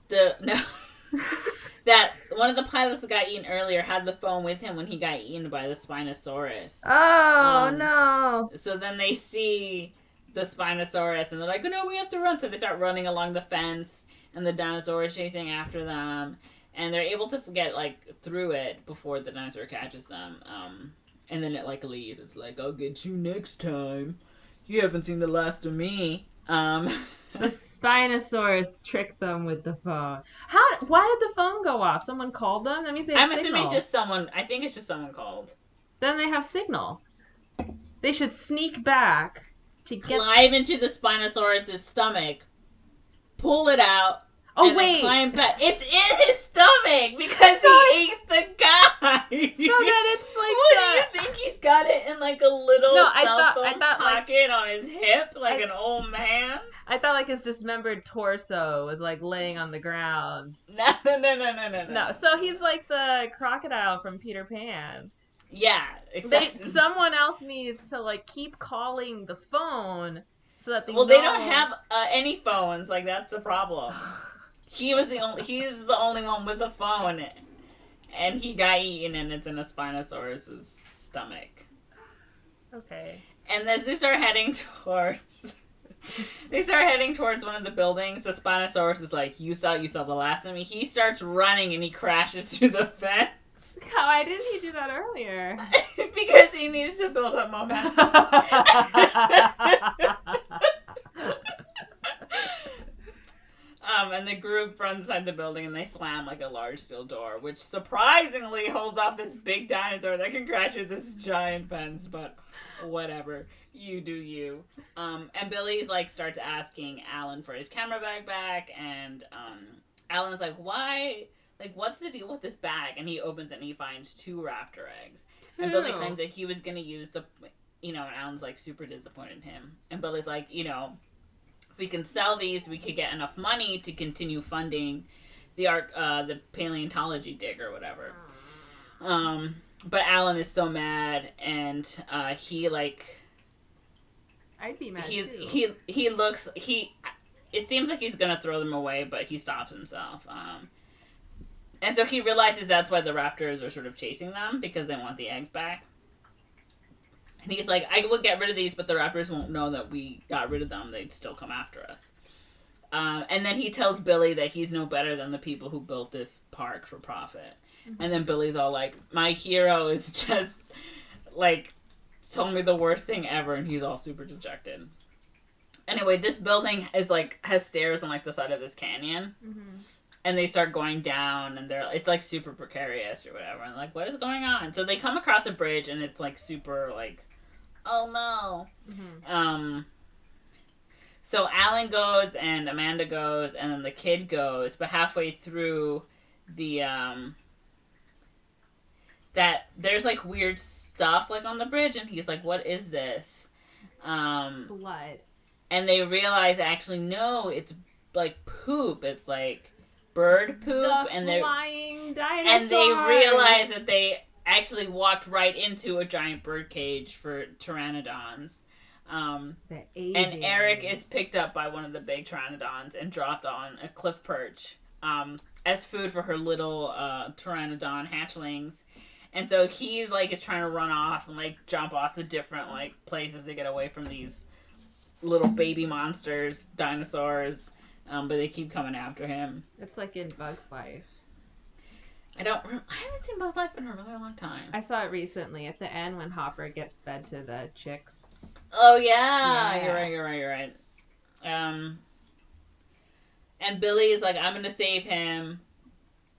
S1: That one of the pilots that got eaten earlier had the phone with him when he got eaten by the Spinosaurus.
S2: Oh, no.
S1: So then they see the Spinosaurus, and they're like, "Oh no, we have to run." So they start running along the fence, and the dinosaur is chasing after them. And they're able to get, like, through it before the dinosaur catches them. And then it, like, leaves. It's like, "I'll get you next time. You haven't seen the last of me."
S2: The Spinosaurus tricked them with the phone. Why did the phone go off? Someone called them? That means they have
S1: I'm
S2: signal.
S1: assuming just someone. I think it's just someone called.
S2: Then they have signal. They should sneak back to
S1: climb into the Spinosaurus' stomach, pull it out,
S2: and
S1: then climb back. It's in his stomach because he ate the guy.
S2: So that it's like
S1: what do you think? He's got it in like a little cell phone pocket on his hip, like an old man.
S2: I thought like his dismembered torso was like laying on the ground.
S1: No.
S2: No, so he's like the crocodile from Peter Pan.
S1: Yeah, exactly.
S2: Someone else needs to like keep calling the phone so that they
S1: they don't have any phones. Like that's the problem. He's the only one with a phone, and he got eaten, and it's in a Spinosaurus' stomach.
S2: Okay.
S1: And as they start heading towards one of the buildings, the Spinosaurus is like, "You thought you saw the last of me?" He starts running, and he crashes through the fence.
S2: Why didn't he do that earlier?
S1: Because he needed to build up momentum. And the group runs inside the building, and they slam like a large steel door, which surprisingly holds off this big dinosaur that can crash through this giant fence. But whatever, you do you. And Billy's like starts asking Alan for his camera bag back, and Alan's like, "Why? Like, what's the deal with this bag?" And he opens it, and he finds 2 raptor eggs. And Billy claims that he was gonna use the, and Alan's like super disappointed in him. And Billy's like, if we can sell these, we could get enough money to continue funding the paleontology dig or whatever. But Alan is so mad, and he like.
S2: I'd be mad too.
S1: It seems like he's gonna throw them away, but he stops himself. And so he realizes that's why the raptors are sort of chasing them, because they want the eggs back. And he's like, "I will get rid of these, but the raptors won't know that we got rid of them. They'd still come after us." And then he tells Billy that he's no better than the people who built this park for profit. Mm-hmm. And then Billy's all like, "My hero is just, like, told me the worst thing ever," and he's all super dejected. Anyway, this building is like has stairs on like the side of this canyon. Mm-hmm. And they start going down, and it's like super precarious or whatever. And like, what is going on? So they come across a bridge, and it's like super like, oh no. Mm-hmm. So Alan goes, and Amanda goes, and then the kid goes. But halfway through the that there's like weird stuff like on the bridge, and he's like, "What is this?"
S2: Blood.
S1: And they realize actually no, it's like poop. It's like bird poop, and they realize that they actually walked right into a giant bird cage for pteranodons. And Eric is picked up by one of the big pteranodons and dropped on a cliff perch as food for her little pteranodon hatchlings. And so he's like is trying to run off and like jump off to different like places to get away from these little baby monsters, dinosaurs. But they keep coming after him.
S2: It's like in Bug's Life.
S1: I haven't seen Bug's Life in a really long time.
S2: I saw it recently at the end when Hopper gets fed to the chicks.
S1: Oh yeah. You're right. And Billy is like, I'm gonna save him.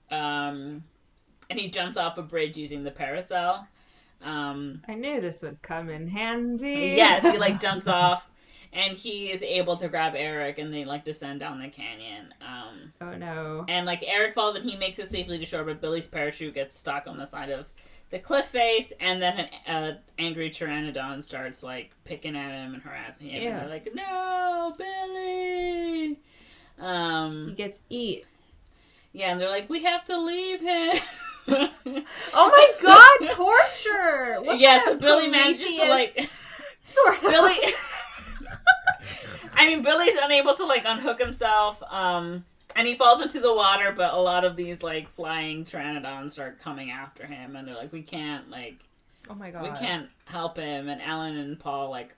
S1: And he jumps off a bridge using the parasol.
S2: I knew this would come in handy.
S1: Yes, he like jumps off, and he is able to grab Eric, and they like descend down the canyon.
S2: Oh no.
S1: And like Eric falls, and he makes it safely to shore, but Billy's parachute gets stuck on the side of the cliff face, and then an angry pteranodon starts like picking at him and harassing him. And they're like, "No, Billy!"
S2: He gets eat.
S1: Yeah, and they're like, "We have to leave him."
S2: Oh my god, torture! What
S1: Yeah,
S2: kind
S1: so
S2: of
S1: Billy manages to like Billy. I mean, Billy's unable to like unhook himself, and he falls into the water. But a lot of these like flying pteranodons start coming after him, and they're like, "We can't like,
S2: oh my god,
S1: we can't help him." And Alan and Paul like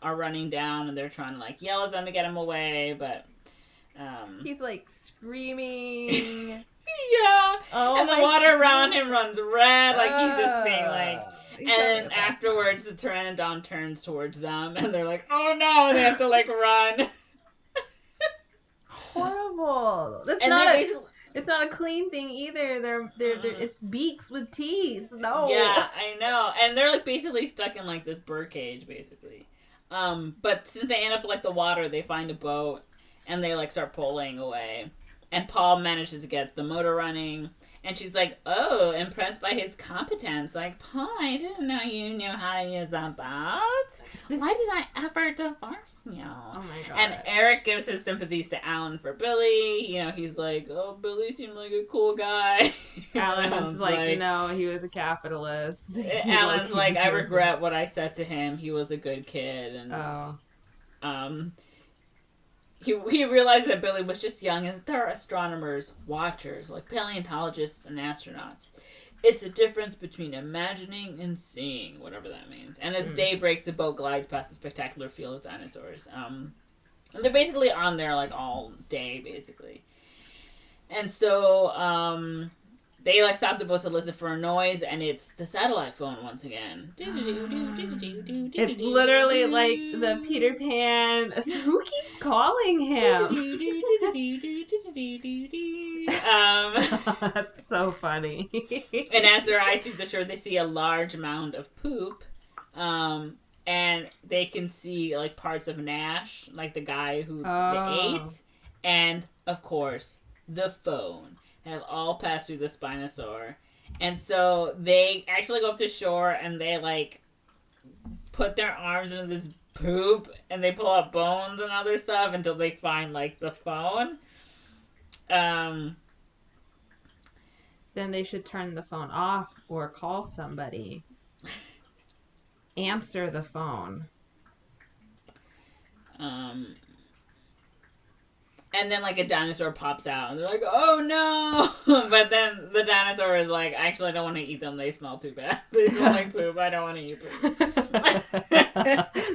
S1: are running down, and they're trying to like yell at them to get him away, but
S2: he's like screaming.
S1: Yeah.
S2: Oh
S1: and the
S2: my
S1: water
S2: God.
S1: around him runs red, like he's just being like.
S2: He's
S1: And then
S2: having a bad
S1: afterwards, the pteranodon turns towards them, and they're like, "Oh no!" And they have to like run.
S2: horrible. That's
S1: And
S2: not
S1: they're
S2: a,
S1: basically,
S2: it's not a clean thing either. They're it's beaks with teeth. No.
S1: yeah, I know. And they're like basically stuck in like this bird cage, basically. But since they end up like the water, they find a boat, and they like start pulling away. And Paul manages to get the motor running. And she's like, "Oh, impressed by his competence. Like, Paul, I didn't know you knew how to use a boat. Why did I ever divorce you?"
S2: Oh my god.
S1: And Eric gives his sympathies to Alan for Billy. You know, he's like, "Oh, Billy seemed like a cool guy."
S2: Alan's like, no, he was a capitalist.
S1: Alan's like, "I regret what I said to him. He was a good kid." And he realized that Billy was just young, and that there are astronomers, watchers, like paleontologists and astronauts. It's a difference between imagining and seeing, whatever that means. And as day breaks, the boat glides past a spectacular field of dinosaurs. And they're basically on there like all day, basically. And so they like stop the boat to listen for a noise, and it's the satellite phone once again.
S2: It's literally like the Peter Pan. Who keeps calling him? That's so funny.
S1: And as their eyes sweep the shore, they see a large mound of poop. And they can see like parts of Nash, like the guy who they ate. And of course, the phone have all passed through the Spinosaur. And so they actually go up to shore, and they like put their arms into this poop, and they pull out bones and other stuff until they find like the phone.
S2: Then they should turn the phone off or call somebody. Answer the phone.
S1: And then, like, a dinosaur pops out, and they're like, "Oh, no!" But then the dinosaur is like, "Actually, I don't want to eat them. They smell too bad. They smell like poop. I don't want to eat poop."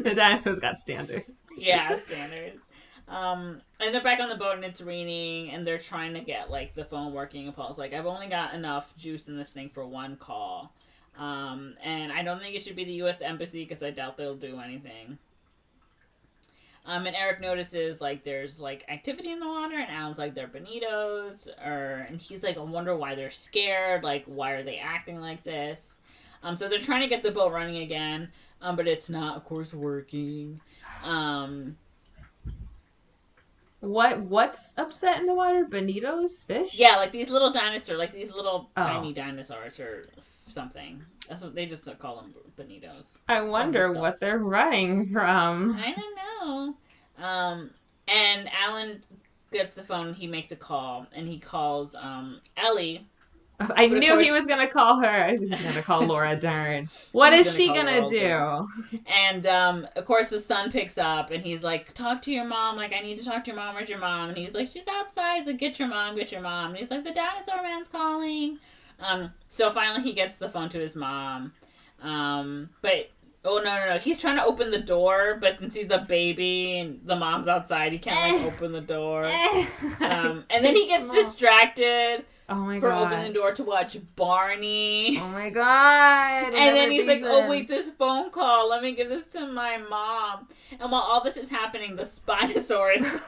S2: The dinosaurs got standards.
S1: Yeah, standards. And they're back on the boat, and it's raining, and they're trying to get, like, the phone working, and Paul's like, "I've only got enough juice in this thing for one call. And I don't think it should be the U.S. Embassy, because I doubt they'll do anything." And Eric notices, like, there's, like, activity in the water, and Alan's like, "They're bonitos," and he's like, "I wonder why they're scared, like, why are they acting like this?" So they're trying to get the boat running again, but it's not, of course, working.
S2: What's upset in the water? Bonitos? Fish?
S1: Yeah, like, these little dinosaurs, like, these little tiny dinosaurs or something. That's what they just call them, bonitos.
S2: I wonder what they're running from.
S1: I don't know. And Alan gets the phone, he makes a call, and he calls Ellie.
S2: I knew he was going to call her. He was going to call Laura Dern. What is she going to do?
S1: And, of course, the son picks up, and he's like, "Talk to your mom. Like, I need to talk to your mom. Where's your mom?" And he's like, "She's outside." He's like, "Get your mom, get your mom." And he's like, "The dinosaur man's calling." So finally he gets the phone to his mom. But, oh, no. He's trying to open the door, but since he's a baby and the mom's outside, he can't, like, open the door. And then he gets distracted
S2: Oh my
S1: for
S2: god.
S1: opening the door to watch Barney.
S2: Oh my god.
S1: And then he's like, oh wait, this phone call. Let me give this to my mom. And while all this is happening, the Spinosaurus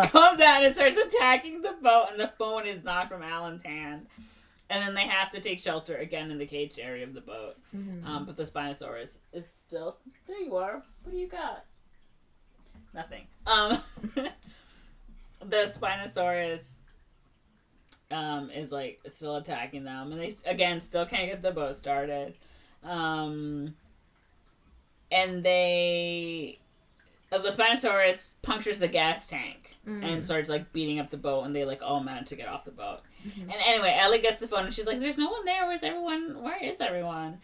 S1: comes out and starts attacking the boat, and the phone is knocked from Alan's hand. And then they have to take shelter again in the cage area of the boat.
S2: Mm-hmm.
S1: But the Spinosaurus is still... There you are. What do you got? Nothing. The Spinosaurus is like still attacking them, and they again still can't get the boat started. And the Spinosaurus punctures the gas tank and starts like beating up the boat, and they like all manage to get off the boat. And anyway, Ellie gets the phone and she's like, "There's no one there. Where's everyone? Where is everyone?"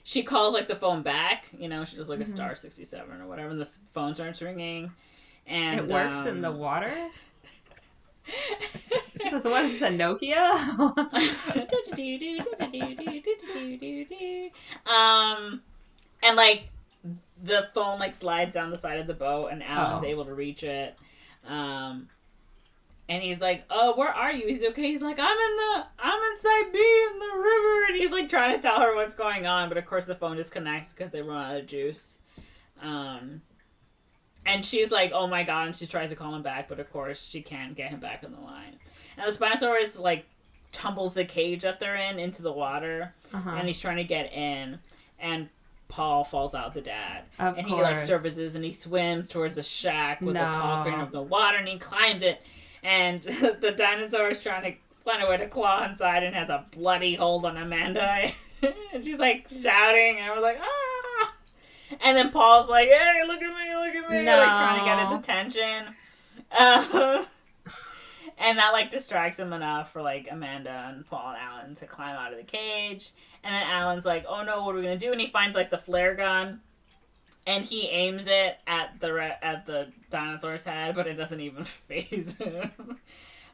S1: She calls like the phone back. You know, she does like a star 67 or whatever, and the phone starts ringing. And
S2: it works in the water. So what is this, a Nokia?
S1: And like the phone like slides down the side of the boat, and Alan's able to reach it. And he's like, "Oh, where are you?" He's okay. He's like, I'm inside B in the river," and he's like trying to tell her what's going on, but of course the phone disconnects because they run out of juice. And she's like, "Oh my god," and she tries to call him back, but of course she can't get him back on the line. And the Spinosaurus like tumbles the cage that they're in into the water, and he's trying to get in, and Paul falls out, the dad. And he like surfaces and he swims towards the shack with a tall crane of the water, and he climbs it, and the dinosaur is trying to find a way to claw inside and has a bloody hold on Amanda. And she's like shouting, and I was like, "Ah!" And then Paul's like, "Hey, look at me, look at me," like trying to get his attention. And that like distracts him enough for like Amanda and Paul and Alan to climb out of the cage. And then Alan's like, "Oh no, what are we gonna do?" And he finds like the flare gun, and he aims it at the dinosaur's head, but it doesn't even faze him.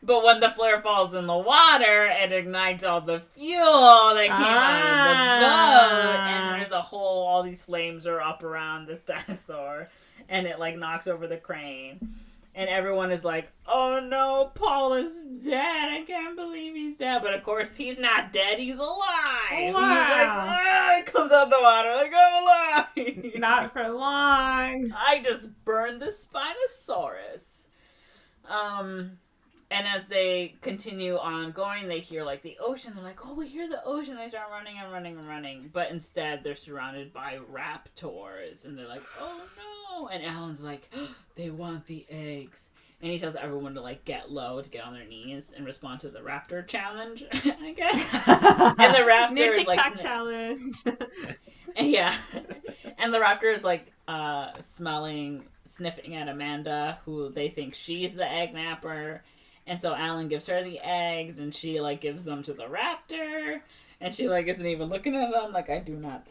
S1: But when the flare falls in the water, it ignites all the fuel that came out of the boat, and there's a hole. All these flames are up around this dinosaur, and it like knocks over the crane. And everyone is like, "Oh no, Paul is dead. I can't believe he's dead." But of course, he's not dead. He's alive.
S2: Wow.
S1: He's like, "Ah," it comes out the water like, "I'm alive."
S2: Not for long.
S1: I just burned the Spinosaurus. And as they continue on going, they hear like the ocean. They're like, "Oh, we hear the ocean." They start running and running and running. But instead, they're surrounded by raptors. And they're like, "Oh no." And Alan's like, "They want the eggs." And he tells everyone to like get low, to get on their knees and respond to the raptor challenge, I guess. And the raptor is like
S2: challenge.
S1: yeah. And the raptor is like sniffing at Amanda, who they think she's the egg napper. And so Alan gives her the eggs, and she like gives them to the raptor, and she like isn't even looking at them. Like, I do not.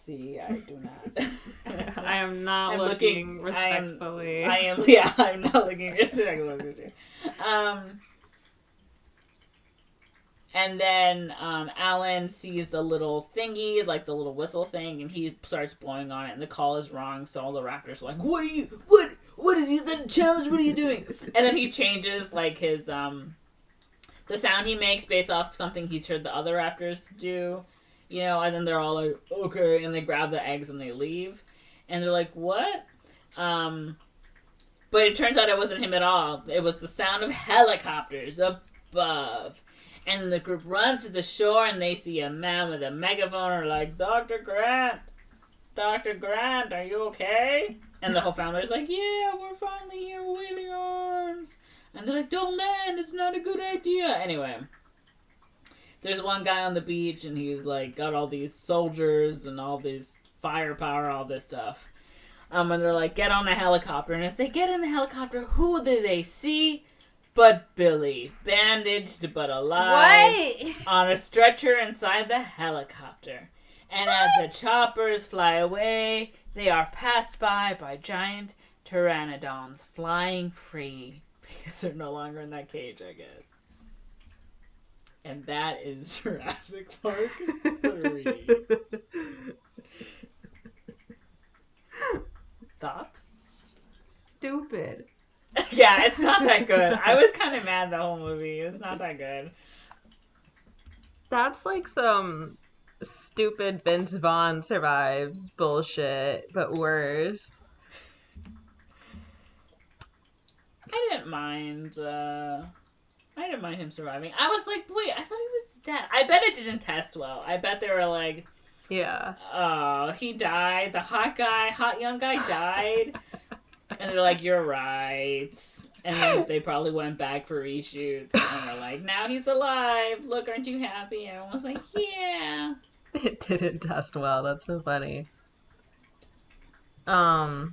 S2: I am not looking respectfully.
S1: I'm not looking respectfully. And then Alan sees the little thingy, like the little whistle thing, and he starts blowing on it, and the call is wrong, so all the raptors are like, "What is the challenge? What are you doing?" And then he changes like his the sound he makes based off something he's heard the other raptors do, you know, and then they're all like, "Okay," and they grab the eggs and they leave. And they're like, "What?" But it turns out it wasn't him at all. It was the sound of helicopters above. And the group runs to the shore, and they see a man with a megaphone, or like, Dr. Grant, are you okay?" And the whole family's like, "Yeah, we're finally here, waving arms." And they're like, "Don't land, it's not a good idea." Anyway, there's one guy on the beach, and he's like got all these soldiers and all these firepower, all this stuff. And they're like, "Get on a helicopter." And as they get in the helicopter, who do they see but Billy, bandaged but alive, on a stretcher inside the helicopter. And as the choppers fly away, they are passed by giant pteranodons flying free, because they're no longer in that cage, I guess. And that is Jurassic Park 3. Thoughts?
S2: Stupid.
S1: Yeah, it's not that good. I was kind of mad the whole movie. It's not that good.
S2: That's like some stupid Vince Vaughn survives bullshit, but worse.
S1: I didn't mind him surviving. I was like, wait, I thought he was dead. I bet it didn't test well. I bet they were like,
S2: Yeah.
S1: oh, he died. The hot young guy died. And they're like, you're right. And then they probably went back for reshoots. And they're like, now he's alive. Look, aren't you happy? And everyone was like, yeah.
S2: It didn't test well. That's so funny. I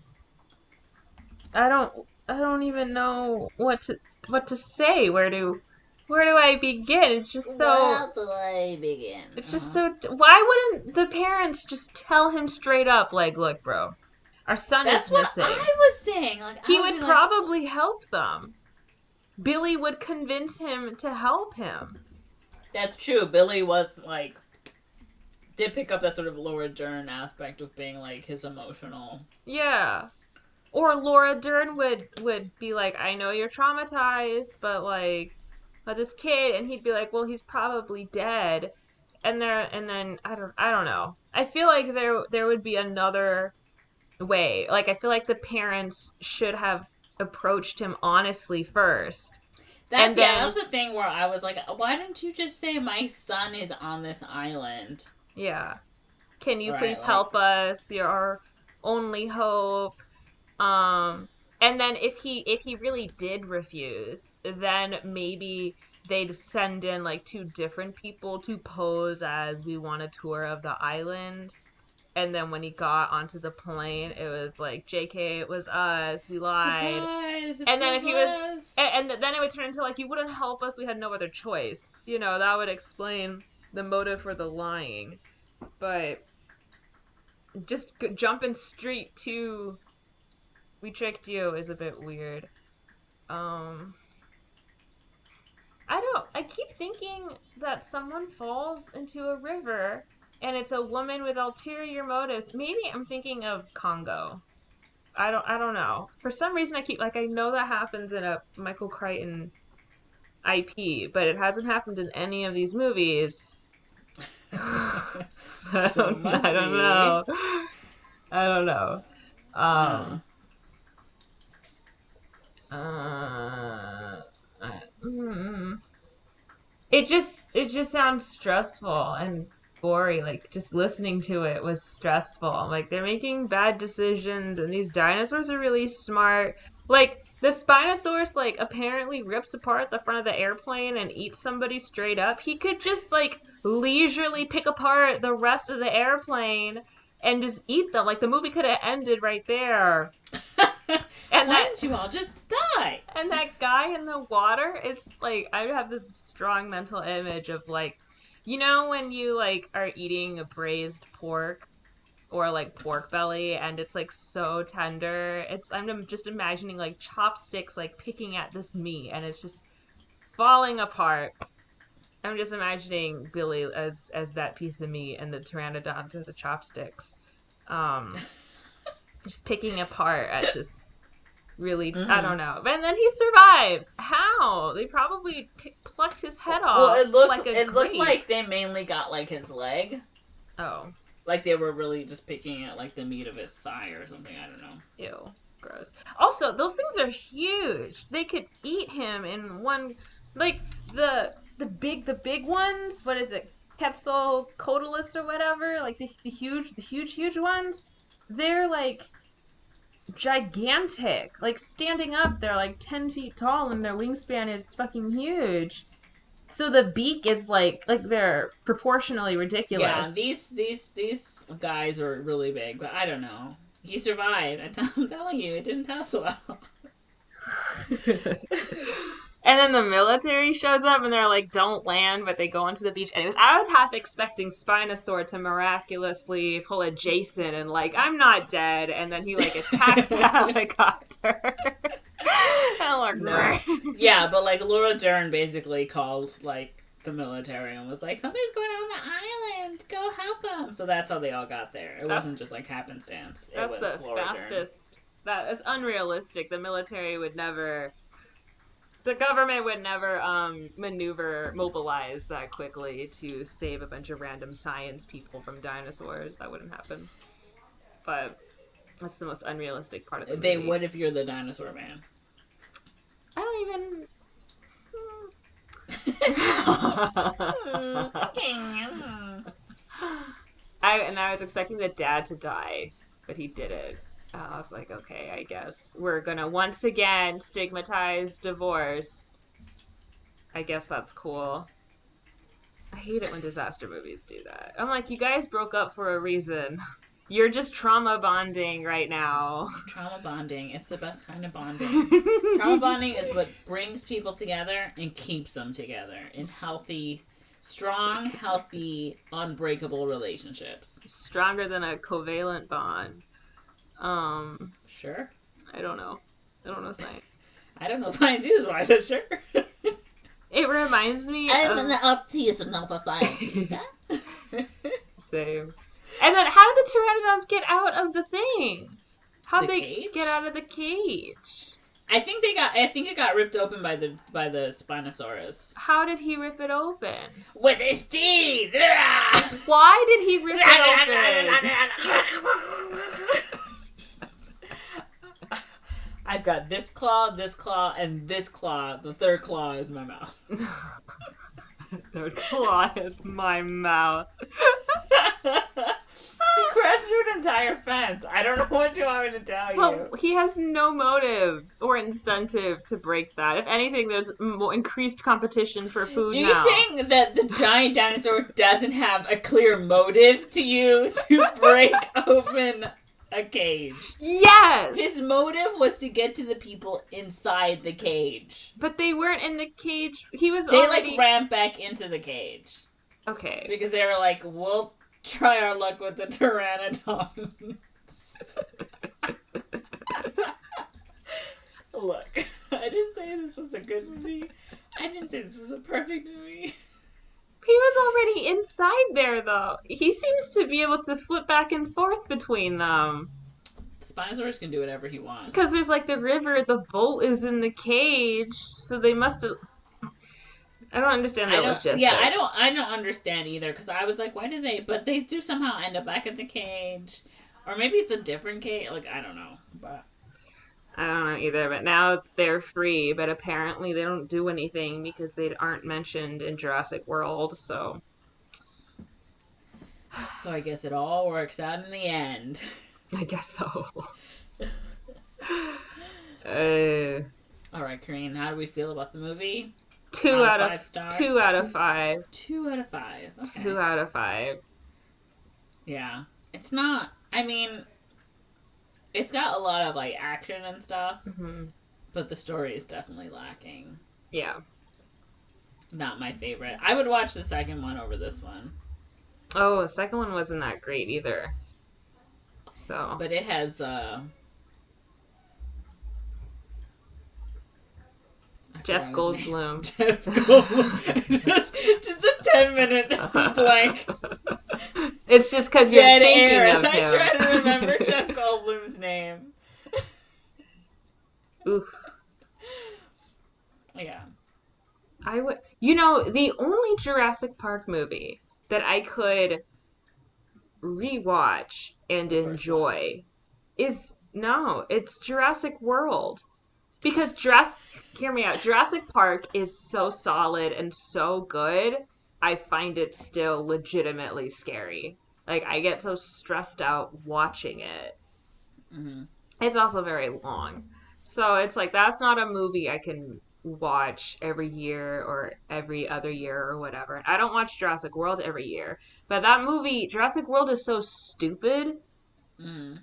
S2: don't even know what to say. Where do I begin? It's just so.
S1: Where do I begin?
S2: It's just so. Why wouldn't the parents just tell him straight up, like, look, bro, our son
S1: That's
S2: is
S1: what
S2: missing.
S1: I was saying. Like,
S2: He
S1: I
S2: would
S1: be
S2: probably help them. Billy would convince him to help him.
S1: That's true. Billy was like, did pick up that sort of Laura Dern aspect of being like his emotional.
S2: Yeah. Or Laura Dern would be like, I know you're traumatized, but this kid, and he'd be like, well, he's probably dead. And then I don't know. I feel like there would be another way. Like, I feel like the parents should have approached him honestly first.
S1: That was the thing where I was like, why didn't you just say my son is on this island?
S2: Yeah. Can you please help us? You're our only hope. And then if he really did refuse, then maybe they'd send in like 2 different people to pose as we want a tour of the island. And then when he got onto the plane, it was like, JK, it was us, we lied.
S1: Surprise,
S2: and then if he was
S1: us.
S2: and then it would turn into like, you wouldn't help us, we had no other choice. You know, that would explain the motive for the lying. But just jumping straight to we tricked you is a bit weird. I keep thinking that someone falls into a river and it's a woman with ulterior motives. Maybe I'm thinking of Congo. I don't know. For some reason I know that happens in a Michael Crichton IP, but it hasn't happened in any of these movies. I don't know. I don't know. It just sounds stressful and gory. Like, just listening to it was stressful. Like, they're making bad decisions, and these dinosaurs are really smart. Like, the Spinosaurus, like, apparently rips apart the front of the airplane and eats somebody straight up. He could just, like, leisurely pick apart the rest of the airplane and just eat them. Like, the movie could have ended right there.
S1: And why didn't you all just die?
S2: And that guy in the water, it's like, I have this strong mental image of like, you know when you like are eating a braised pork or like pork belly and it's like so tender, I'm just imagining like chopsticks like picking at this meat and it's just falling apart. I'm just imagining Billy as that piece of meat and the pteranodon to the chopsticks. Just picking apart at this really, I don't know. And then he survives. How? They probably plucked his head off.
S1: Well, it looked like they mainly got like his leg.
S2: Oh.
S1: Like they were really just picking at like the meat of his thigh or something. I don't know.
S2: Ew. Gross. Also, those things are huge. They could eat him in one, like the big ones. What is it? Quetzalcoatlus or whatever. Like the huge ones. They're like gigantic. Like standing up, they're like 10 feet tall and their wingspan is fucking huge. So the beak is like they're proportionally ridiculous.
S1: Yeah, these guys are really big, but I don't know. He survived. I'm telling you, it didn't test well.
S2: And then the military shows up and they're like, don't land, but they go onto the beach anyways. I was half expecting Spinosaur to miraculously pull a Jason and like, I'm not dead, and then he like attacks the helicopter. That looked great.
S1: Yeah, but like Laura Dern basically called like the military and was like, something's going on the island, go help them. So that's how they all got there. It wasn't just like happenstance. It was
S2: the
S1: Laura
S2: fastest That is unrealistic. The government would never mobilize that quickly to save a bunch of random science people from dinosaurs. That wouldn't happen. But that's the most unrealistic part of the movie.
S1: They would if you're the dinosaur man.
S2: I don't even. I was expecting the dad to die, but he didn't. I was like, okay, I guess we're gonna once again stigmatize divorce. I guess that's cool. I hate it when disaster movies do that. I'm like, you guys broke up for a reason. You're just trauma bonding right now.
S1: Trauma bonding. It's the best kind of bonding. Trauma bonding is what brings people together and keeps them together in healthy, strong, healthy, unbreakable relationships.
S2: Stronger than a covalent bond.
S1: Sure.
S2: I don't know science.
S1: I don't know science either, so I said sure.
S2: It reminds me
S1: I'm
S2: of...
S1: an optimist, not a scientist.
S2: Same. And then how did the pteranodons get out of the thing? How'd
S1: The
S2: they
S1: cage?
S2: get out of the cage?
S1: I think it got ripped open by the Spinosaurus.
S2: How did he rip it open?
S1: With his teeth!
S2: Why did he rip it open?
S1: I've got this claw, and this claw. The third claw is my mouth.
S2: Third claw is my mouth.
S1: He crashed through an entire fence. I don't know what you want me to tell you.
S2: Well, he has no motive or incentive to break that. If anything, there's more increased competition for food
S1: Do
S2: now.
S1: you think that the giant dinosaur doesn't have a clear motive to you to break open a cage?
S2: Yes!
S1: His motive was to get to the people inside the cage.
S2: But they weren't in the cage. He was
S1: They,
S2: already...
S1: ran back into the cage.
S2: Okay.
S1: Because they were like, we'll try our luck with the pteranodons. Look, I didn't say this was a good movie. I didn't say this was a perfect movie.
S2: He was already inside there, though. He seems to be able to flip back and forth between them.
S1: Spinosaurus can do whatever he wants.
S2: Because there's like the river, the bolt is in the cage, so they must have... I don't understand the logistics.
S1: Yeah, I don't understand either, because I was like, why do they... But they do somehow end up back at the cage. Or maybe it's a different cage. Like, I don't know. But
S2: I don't know either, but now they're free, but apparently they don't do anything because they aren't mentioned in Jurassic World, so...
S1: So I guess it all works out in the end.
S2: I guess so.
S1: Alright, Corinne, how do we feel about the movie?
S2: 2 out of
S1: 5 stars?
S2: 2 out of 5.
S1: 2 out of 5. Okay.
S2: 2 out of 5.
S1: Yeah. It's not... I mean... It's got a lot of, like, action and stuff.
S2: Mm-hmm.
S1: But the story is definitely lacking.
S2: Yeah.
S1: Not my favorite. I would watch the second one over this one.
S2: Oh, the second one wasn't that great either. So...
S1: But it has,
S2: Jeff Goldblum.
S1: Jeff Goldblum. just a 10-minute blank.
S2: It's just because you're
S1: Dead
S2: thinking
S1: air
S2: of
S1: as I
S2: him.
S1: try to remember Jeff Goldblum's name.
S2: Oof.
S1: Yeah.
S2: You know, the only Jurassic Park movie that I could rewatch and enjoy it's Jurassic World. Because hear me out, Jurassic Park is so solid and so good, I find it still legitimately scary. Like, I get so stressed out watching it.
S1: Mm-hmm.
S2: It's also very long. So it's like, that's not a movie I can watch every year or every other year or whatever. I don't watch Jurassic World every year. But that movie, Jurassic World, is so stupid.
S1: Mm.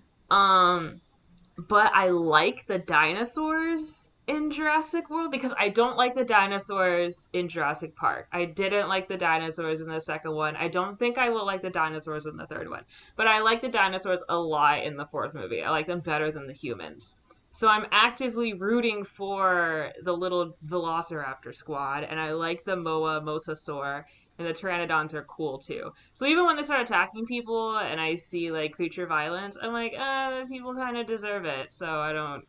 S2: But I like the dinosaurs in Jurassic World because I don't like the dinosaurs in Jurassic Park. I didn't like the dinosaurs in the second one. I don't think I will like the dinosaurs in the third one. But I like the dinosaurs a lot in the fourth movie. I like them better than the humans. So I'm actively rooting for the little Velociraptor squad, and I like the Mosasaur And the pteranodons are cool too. So even when they start attacking people and I see like creature violence, I'm like, people kind of deserve it. So I don't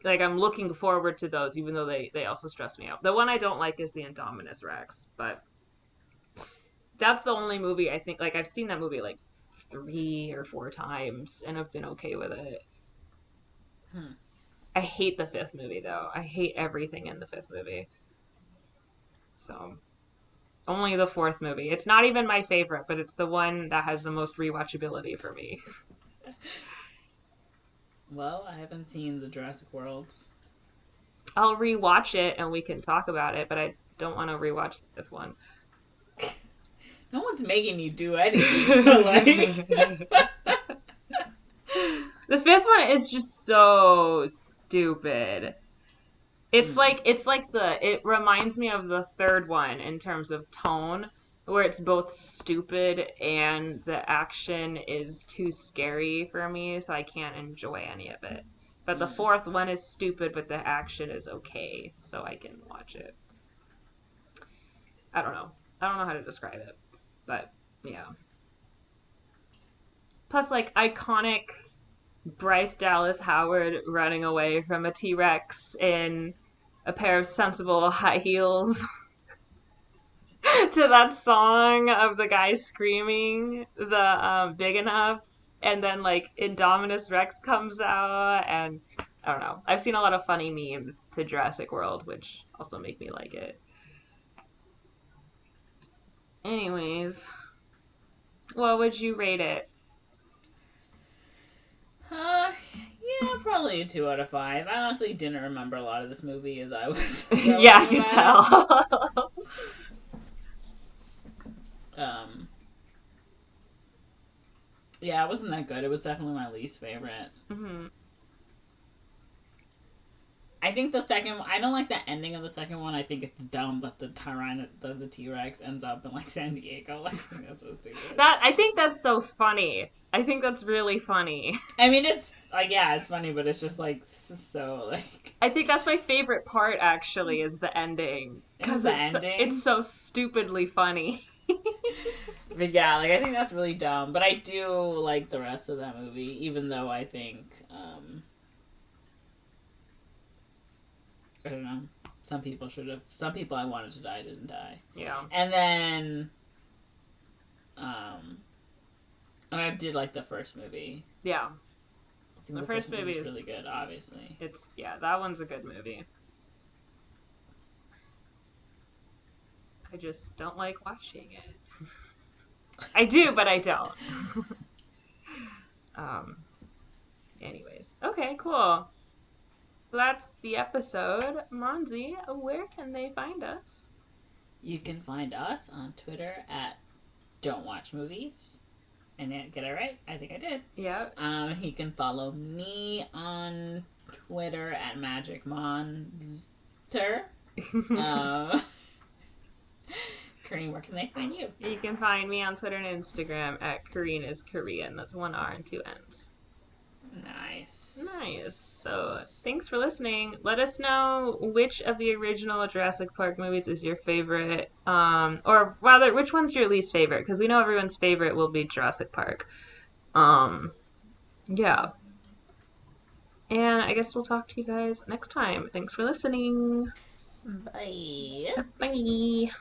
S2: like. I'm looking forward to those, even though they also stress me out. The one I don't like is the Indominus Rex, but that's the only movie I think like I've seen that movie like 3 or 4 times and I've been okay with it. I hate the 5th movie though. I hate everything in the 5th movie. So only the 4th movie. It's not even my favorite, but it's the one that has the most rewatchability for me.
S1: Well, I haven't seen the Jurassic Worlds.
S2: I'll rewatch it and we can talk about it, but I don't want to rewatch this one.
S1: No one's making you do anything, so like...
S2: The 5th one is just so stupid. It reminds me of the 3rd one in terms of tone, where it's both stupid and the action is too scary for me, so I can't enjoy any of it. But the 4th one is stupid, but the action is okay, so I can watch it. I don't know how to describe it, but yeah. Plus, like, iconic Bryce Dallas Howard running away from a T-Rex in a pair of sensible high heels to that song of the guy screaming the big enough, and then like Indominus Rex comes out, and I don't know. I've seen a lot of funny memes to Jurassic World, which also make me like it. Anyways, what would you rate it?
S1: Yeah, probably a 2 out of 5. I honestly didn't remember a lot of this movie as I was.
S2: Yeah, I can tell.
S1: Yeah, it wasn't that good. It was definitely my least favorite.
S2: Mm-hmm.
S1: I think the second one, I don't like the ending of the second one. I think it's dumb that the T-Rex ends up in like San Diego. Like, I think that's so stupid.
S2: I think that's so funny. I think that's really funny.
S1: I mean, it's like, yeah, it's funny, but it's just like so like.
S2: I think that's my favorite part actually is the ending.
S1: Is the ending?
S2: It's so stupidly funny.
S1: But yeah, like I think that's really dumb. But I do like the rest of that movie, even though I think I don't know. Some people I wanted to die didn't die.
S2: Yeah.
S1: And then I did like the first movie.
S2: Yeah.
S1: I think the first movie is really good, obviously.
S2: That one's a good movie. I just don't like watching it. I do, but I don't. Anyways. Okay, cool. That's the episode. Monze, where can they find us?
S1: You can find us on Twitter at Don't Watch Movies. I didn't get it right. I think I did.
S2: Yeah.
S1: You can follow me on Twitter at Magic Monster. Corinne, where can they find you?
S2: You can find me on Twitter and Instagram at Corinne is Korean. That's 1 R and 2 N's. Nice. So, thanks for listening. Let us know which of the original Jurassic Park movies is your favorite, or rather, which one's your least favorite, because we know everyone's favorite will be Jurassic Park. Yeah. And I guess we'll talk to you guys next time. Thanks for listening.
S1: Bye.
S2: Bye.